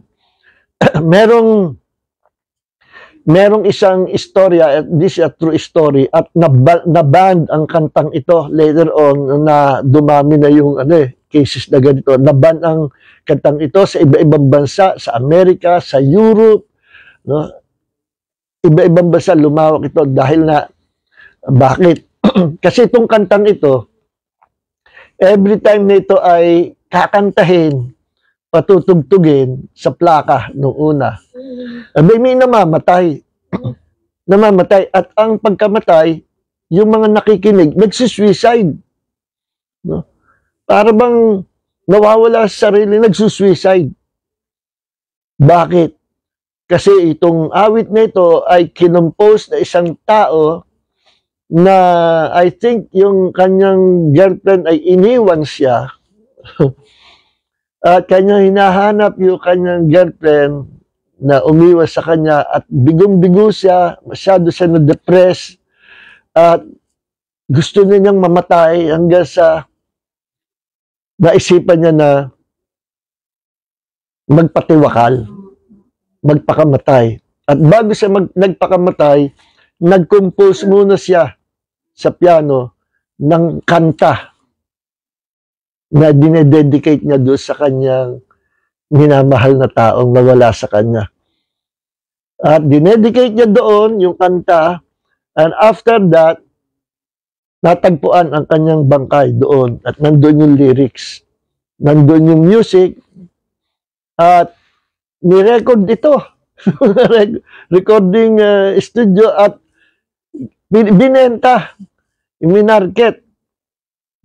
merong isang istorya, this is a true story, at na-ban ang kantang ito later on na dumami na yung cases na ganito. Na-ban ang kantang ito sa iba-ibang bansa, sa Amerika, sa Europe, no? Iba-ibang bansa lumawak ito dahil na bakit? Kasi itong kantang ito, every time na ito ay kakantahin, patutugtugin sa plaka noong una, may namamatay. namamatay. At ang pagkamatay, yung mga nakikinig, nagsusuicide. No? Para bang nawawala sa sarili, nagsusuicide. Bakit? Kasi itong awit na ito ay kinompose na isang tao na I think yung kanyang girlfriend ay iniwan siya. At kanyang hinahanap yung kanyang girlfriend na umiwas sa kanya at bigong-bigo siya, masyado siya na-depress at gusto niyang mamatay hanggang sa naisipan niya na magpatiwakal, magpakamatay. At bago siya nagpakamatay, nag-compose muna siya sa piano ng kanta na dinededicate niya doon sa kanyang minamahal na taong nawala sa kanya. At dinedicate niya doon yung kanta, and after that, natagpuan ang kanyang bangkay doon at nandun yung lyrics, nandun yung music, at ni-record ito. Recording studio at binenta, iminarket.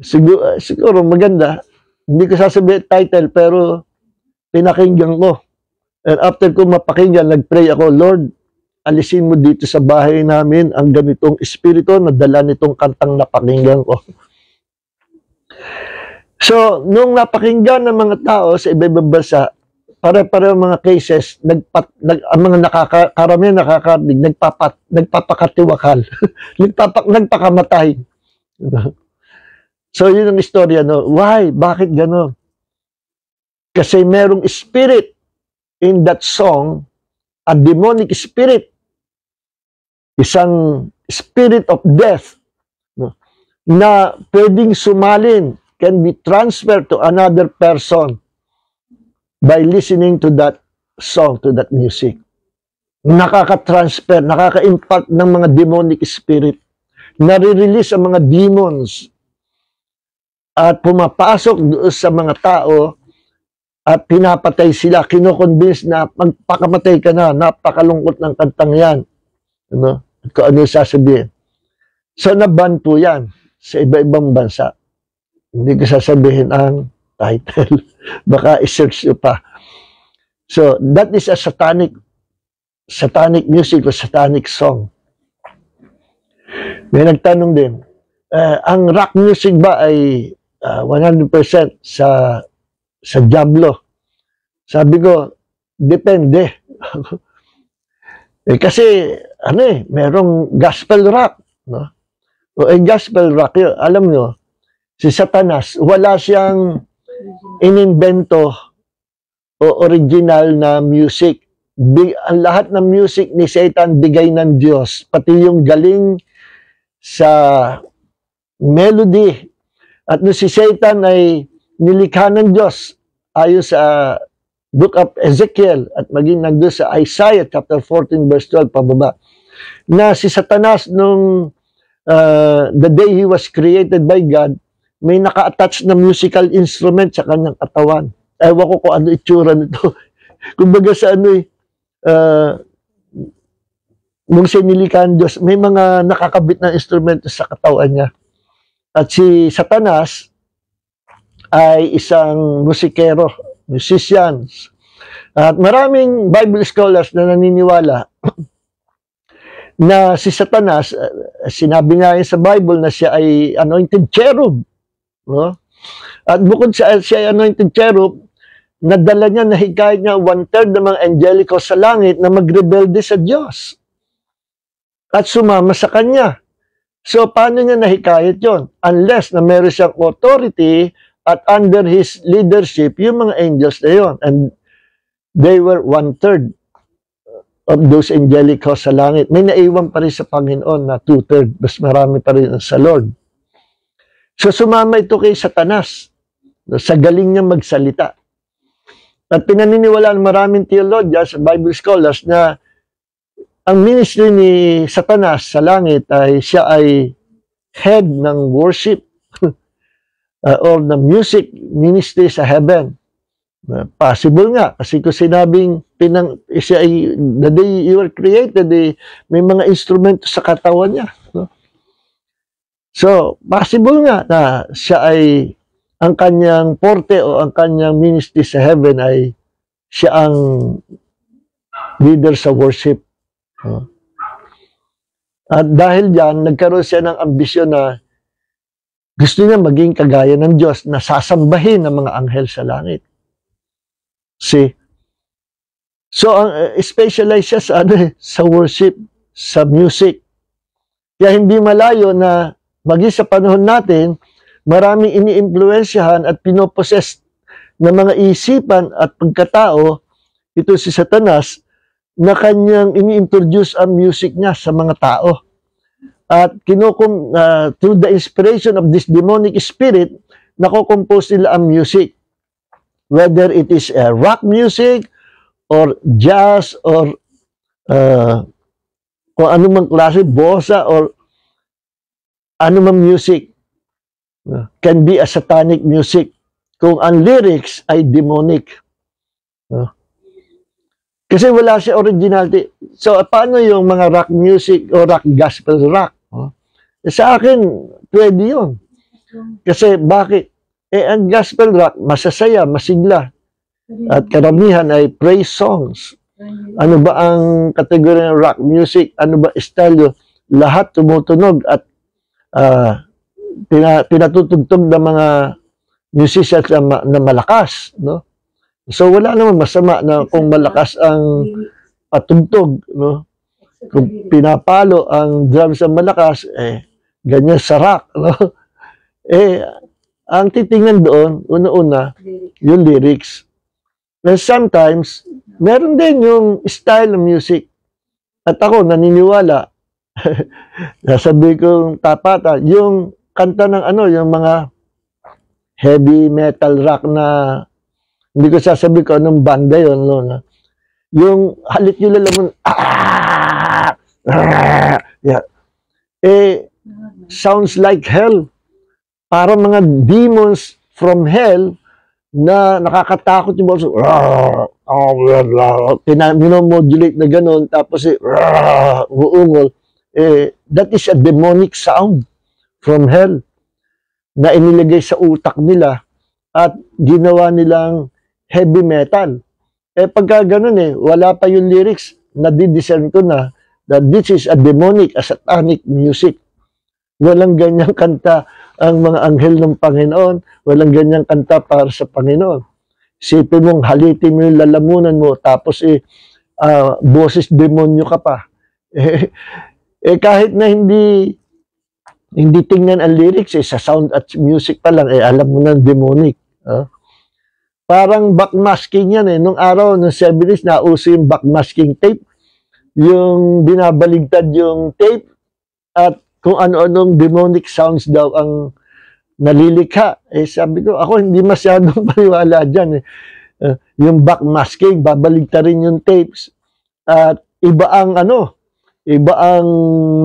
Siguro maganda. Hindi ko sasabihin title, pero pinakinggan ko. And after ko mapakinggan, nag-pray ako, Lord, alisin mo dito sa bahay namin ang ganitong espiritu na dala nitong kantang napakinggan ko. So, nung napakinggan ng mga tao sa iba-ibang bansa, pare-pareho mga cases, ang mga karamihan nakakarinig, nagpapakatiwakal, nagpakamatay. So, yun ang istorya, no? Why? Bakit gano'n? Kasi merong spirit in that song, a demonic spirit, isang spirit of death, no? Na pwedeng sumalin, can be transferred to another person by listening to that song, to that music. Nakaka-transfer, nakaka-impact ng mga demonic spirit. Nare-release ang mga demons at pumapasok doon sa mga tao at pinapatay sila, kinoconvince na magpakamatay ka na, napakalungkot ng kantang yan. Ano? At kung ano yung sasabihin. So, naban po yan sa iba-ibang bansa. Hindi ko sasabihin ang title. Baka i-search nyo pa. So, that is a satanic music o satanic song. May nagtanong din, ang rock music ba ay 100% sa Diablo? Sabi ko, depende. Kasi, merong gospel rock. No? O gospel rock yun. Alam nyo, si Satanas, wala siyang inimbento o original na music. Ang lahat ng music ni Satan, bigay ng Diyos. Pati yung galing sa melody. At no si Satan ay nilikha ng Diyos ayon sa Book of Ezekiel at maging nandun sa Isaiah chapter 14 verse 12 pababa, na si Satanas nung the day he was created by God, may naka-attach na musical instrument sa kanyang katawan. Ewan ko kung ano itsura nito. Kumbaga sa nung sinilikan Diyos, may mga nakakabit na instrumento sa katawan niya. At si Satanas ay isang musikero, musicians. At maraming Bible scholars na naniniwala na si Satanas, sinabi nga sa Bible na siya ay anointed cherub. No? At bukod sa siya ay anointed cherub, nadala niya, nahikayat niya 1/3 ng mga angelico sa langit na magrebelde sa Diyos. At sumama sa kanya. So, paano niya nahikayat yon? Unless na meron siyang authority at under his leadership, yung mga angels na yon. And they were 1/3 of those angelic hosts sa langit. May naiwan pa rin sa Panginoon na 2/3. Mas marami pa rin sa Lord. So, sumama ito kay Satanas sa galing niya magsalita. At pinaniniwalaan maraming theologians, Bible scholars, na ang ministry ni Satanas sa langit ay siya ay head ng worship or the music ministry sa heaven. Possible nga, kasi kung sinabing siya ay, the day you were created, may mga instrumento sa katawan niya. No? So, possible nga na siya ay, ang kanyang porte o ang kanyang ministry sa heaven ay siya ang leader sa worship. No? At dahil diyan, nagkaroon siya ng ambisyon na gusto niya maging kagaya ng Diyos na sasambahin ng mga anghel sa langit. See? So, specialize siya sa, sa worship, sa music. Kaya hindi malayo na maging sa panahon natin, maraming iniimpluwensyahan at pinoposes ng mga isipan at pagkatao, ito si Satanas, na kanyang ini-introduce ang music niya sa mga tao. At through the inspiration of this demonic spirit, nakocompose nila ang music. Whether it is rock music, or jazz, or kung anumang klase, bossa, or anumang music. Can be a satanic music. Kung ang lyrics ay demonic. Kasi wala siya originality. So, paano yung mga rock music o rock gospel rock? Sa akin, pwede yun. Kasi bakit? Ang gospel rock, masasaya, masigla. At karamihan ay praise songs. Ano ba ang kategorya ng rock music? Ano ba estilo? Lahat tumutunog at pinatutugtog ng mga musicians na malakas. No? So, wala naman masama na kung malakas ang patugtog. No? Kung pinapalo ang drums ang malakas, ganyan sa rock. No? Ang titingnan doon, una-una, yung lyrics. And sometimes, meron din yung style ng music. At ako, naniniwala, nasabi kong tapatan, yung kanta ng yung mga heavy metal rock na, hindi ko sasabi ko anong banda yun, no? Yung halit nyo lalamon, yeah. Sounds like hell. Para mga demons from hell na nakakatakot yung boses. Minomodulate na gano'n, tapos uungol. That is a demonic sound from hell na inilagay sa utak nila at ginawa nilang heavy metal. Pagka ganun wala pa yung lyrics, nadidiscern ko na that this is a demonic, a satanic music. Walang ganyang kanta ang mga anghel ng Panginoon. Walang ganyang kanta para sa Panginoon. Sipin mong halitin mo yung lalamunan mo, tapos boses demonyo ka pa. Kahit na hindi tingnan ang lyrics, sa sound at music pa lang, alam mo na demonic. Parang backmasking yan Nung araw, noong 70s, nauso yung backmasking tape. Yung binabaligtad yung tape at kung ano-anong demonic sounds daw ang nalilikha. Sabi ko, ako hindi masyadong paniwala dyan. Yung backmasking, babaligtarin yung tapes. At iba ang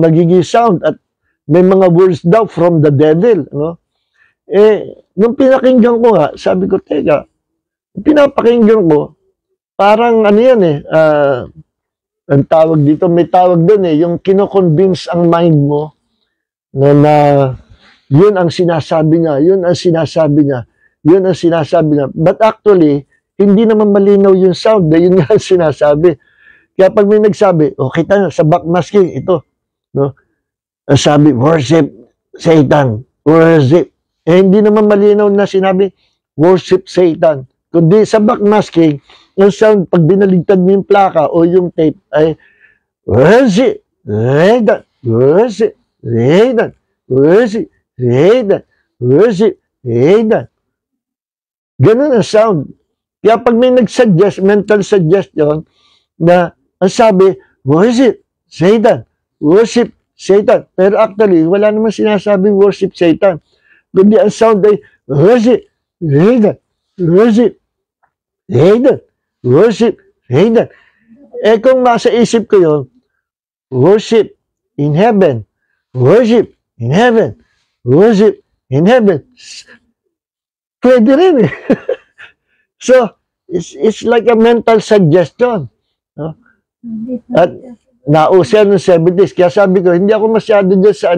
nagiging sound at may mga words daw from the devil. No? Nung pinakinggan ko nga, sabi ko, teka, pinapakinggan ko, parang ang tawag dito, may tawag doon yung kino-convince ang mind mo na yun ang sinasabi niya, yun ang sinasabi niya, yun ang sinasabi niya. But actually, hindi naman malinaw yung sound, yun nga ang sinasabi. Kaya pag may nagsabi, kita na, sa backmasking, ito, no? Sabi, worship Satan, worship. Hindi naman malinaw na sinabi, worship Satan. Kundi sa backmasking, yung sound, pag binaligtad mo yung plaka o yung tape, ay, worship Satan, worship Satan, worship Satan, worship Satan. Ganun ang sound. Kaya pag may nag-suggest, mental suggestion, na ang sabi, worship Satan, worship Satan. Pero actually, wala naman sinasabing worship Satan. Kundi ang sound ay, worship Satan, worship Satan, worship Satan. Kung masa isip ko yun, worship in heaven, worship in heaven, worship in heaven. Pwede rin So, it's like a mental suggestion. At nauso ng 70s. Kaya sabi ko, hindi ako masyado dyan sa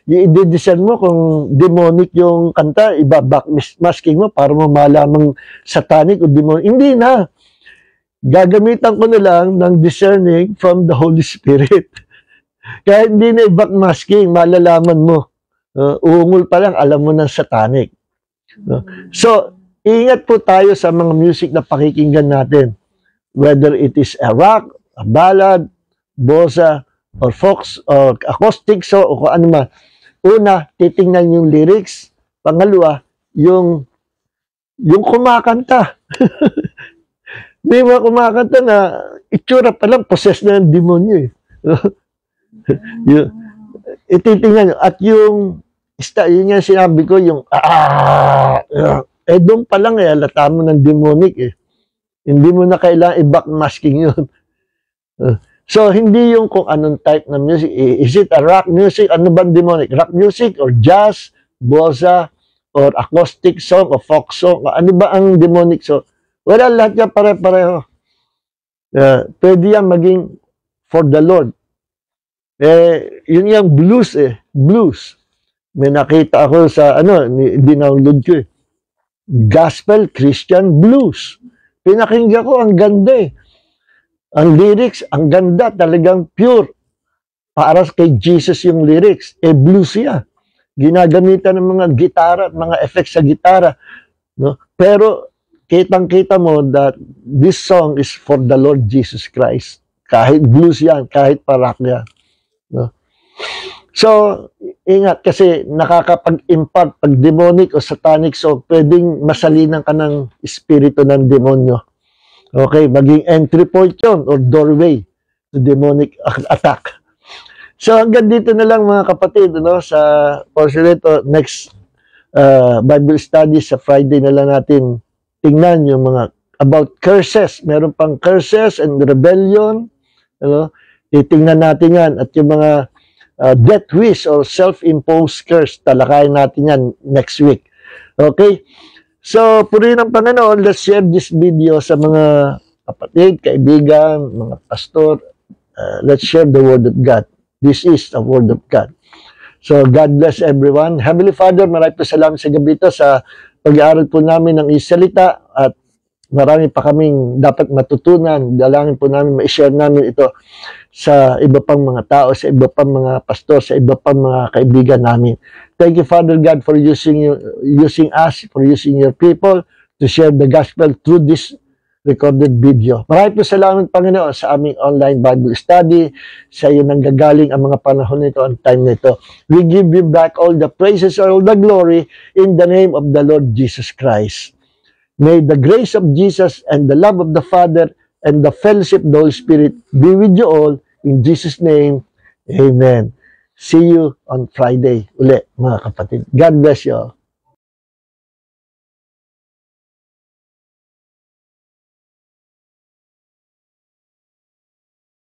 i-design mo kung demonic yung kanta, iba backmasking mo para mo malamang satanic o demonic. Hindi na. Gagamitan ko na lang ng discerning from the Holy Spirit. Kaya hindi na i-backmasking, malalaman mo. Uungol pa lang, alam mo ng satanic. So, ingat po tayo sa mga music na pakikinggan natin. Whether it is a rock, a ballad, bossa, or fox, or acoustic, so, o kung ano man. Una, titingnan yung lyrics. Pangalawa, yung kumakanta. May mga kumakanta na itsura pa lang, possessed na ng demonyo eh. Ititingnan nyo. At yun nga sinabi ko, yung doon pa lang halata mo ng demonic eh. Hindi mo na kailangan i-backmasking yun. So, hindi yung kung anong type ng music. Is it a rock music? Ano ba demonic? Rock music or jazz, bossa, or acoustic song, or folk song? Ano ba ang demonic song? Wala, lahat yan pare-pareho. Pwede yan maging for the Lord. Yun yung blues blues. May nakita ako sa, dinownload ko Gospel Christian Blues. Pinakinggan ko, ang ganda Ang lyrics, ang ganda, talagang pure. Para kay Jesus yung lyrics. Blues yan. Ginagamitan ng mga gitara at mga effects sa gitara. No? Pero, kitang-kita mo that this song is for the Lord Jesus Christ. Kahit blues yan, kahit parak yan. No? So, ingat kasi nakakapag-impart pag demonic o satanic song, pwedeng masalinan ka ng espiritu ng demonyo. Okay, maging entry point yun or doorway to demonic attack. So, hanggang dito na lang mga kapatid, sa portion nito, next Bible study sa Friday na lang natin tingnan yung mga about curses. Meron pang curses and rebellion. Titingnan natin yan. At yung mga death wish or self-imposed curse, talakayin natin yan next week. Okay? So, purihin ng Panginoon, let's share this video sa mga kapatid, kaibigan, mga pastor. Let's share the Word of God. This is the Word of God. So, God bless everyone. Heavenly Father, maraming salamat sa gabi ito sa pag-aaral po namin ng isalita at marami pa kaming dapat matutunan. Dalangin po namin, ma-share namin ito sa iba pang mga tao, sa iba pang mga pastor, sa iba pang mga kaibigan namin. Thank you, Father God, for using us, for using your people to share the gospel through this recorded video. Maraming po salamat, Panginoon, sa aming online Bible study. Sa iyo nanggagaling ang mga panahon nito, ang time nito. We give you back all the praises, all the glory in the name of the Lord Jesus Christ. May the grace of Jesus and the love of the Father and the fellowship of the Holy Spirit be with you all. In Jesus' name, amen. See you on Friday uli, mga kapatid. God bless you all.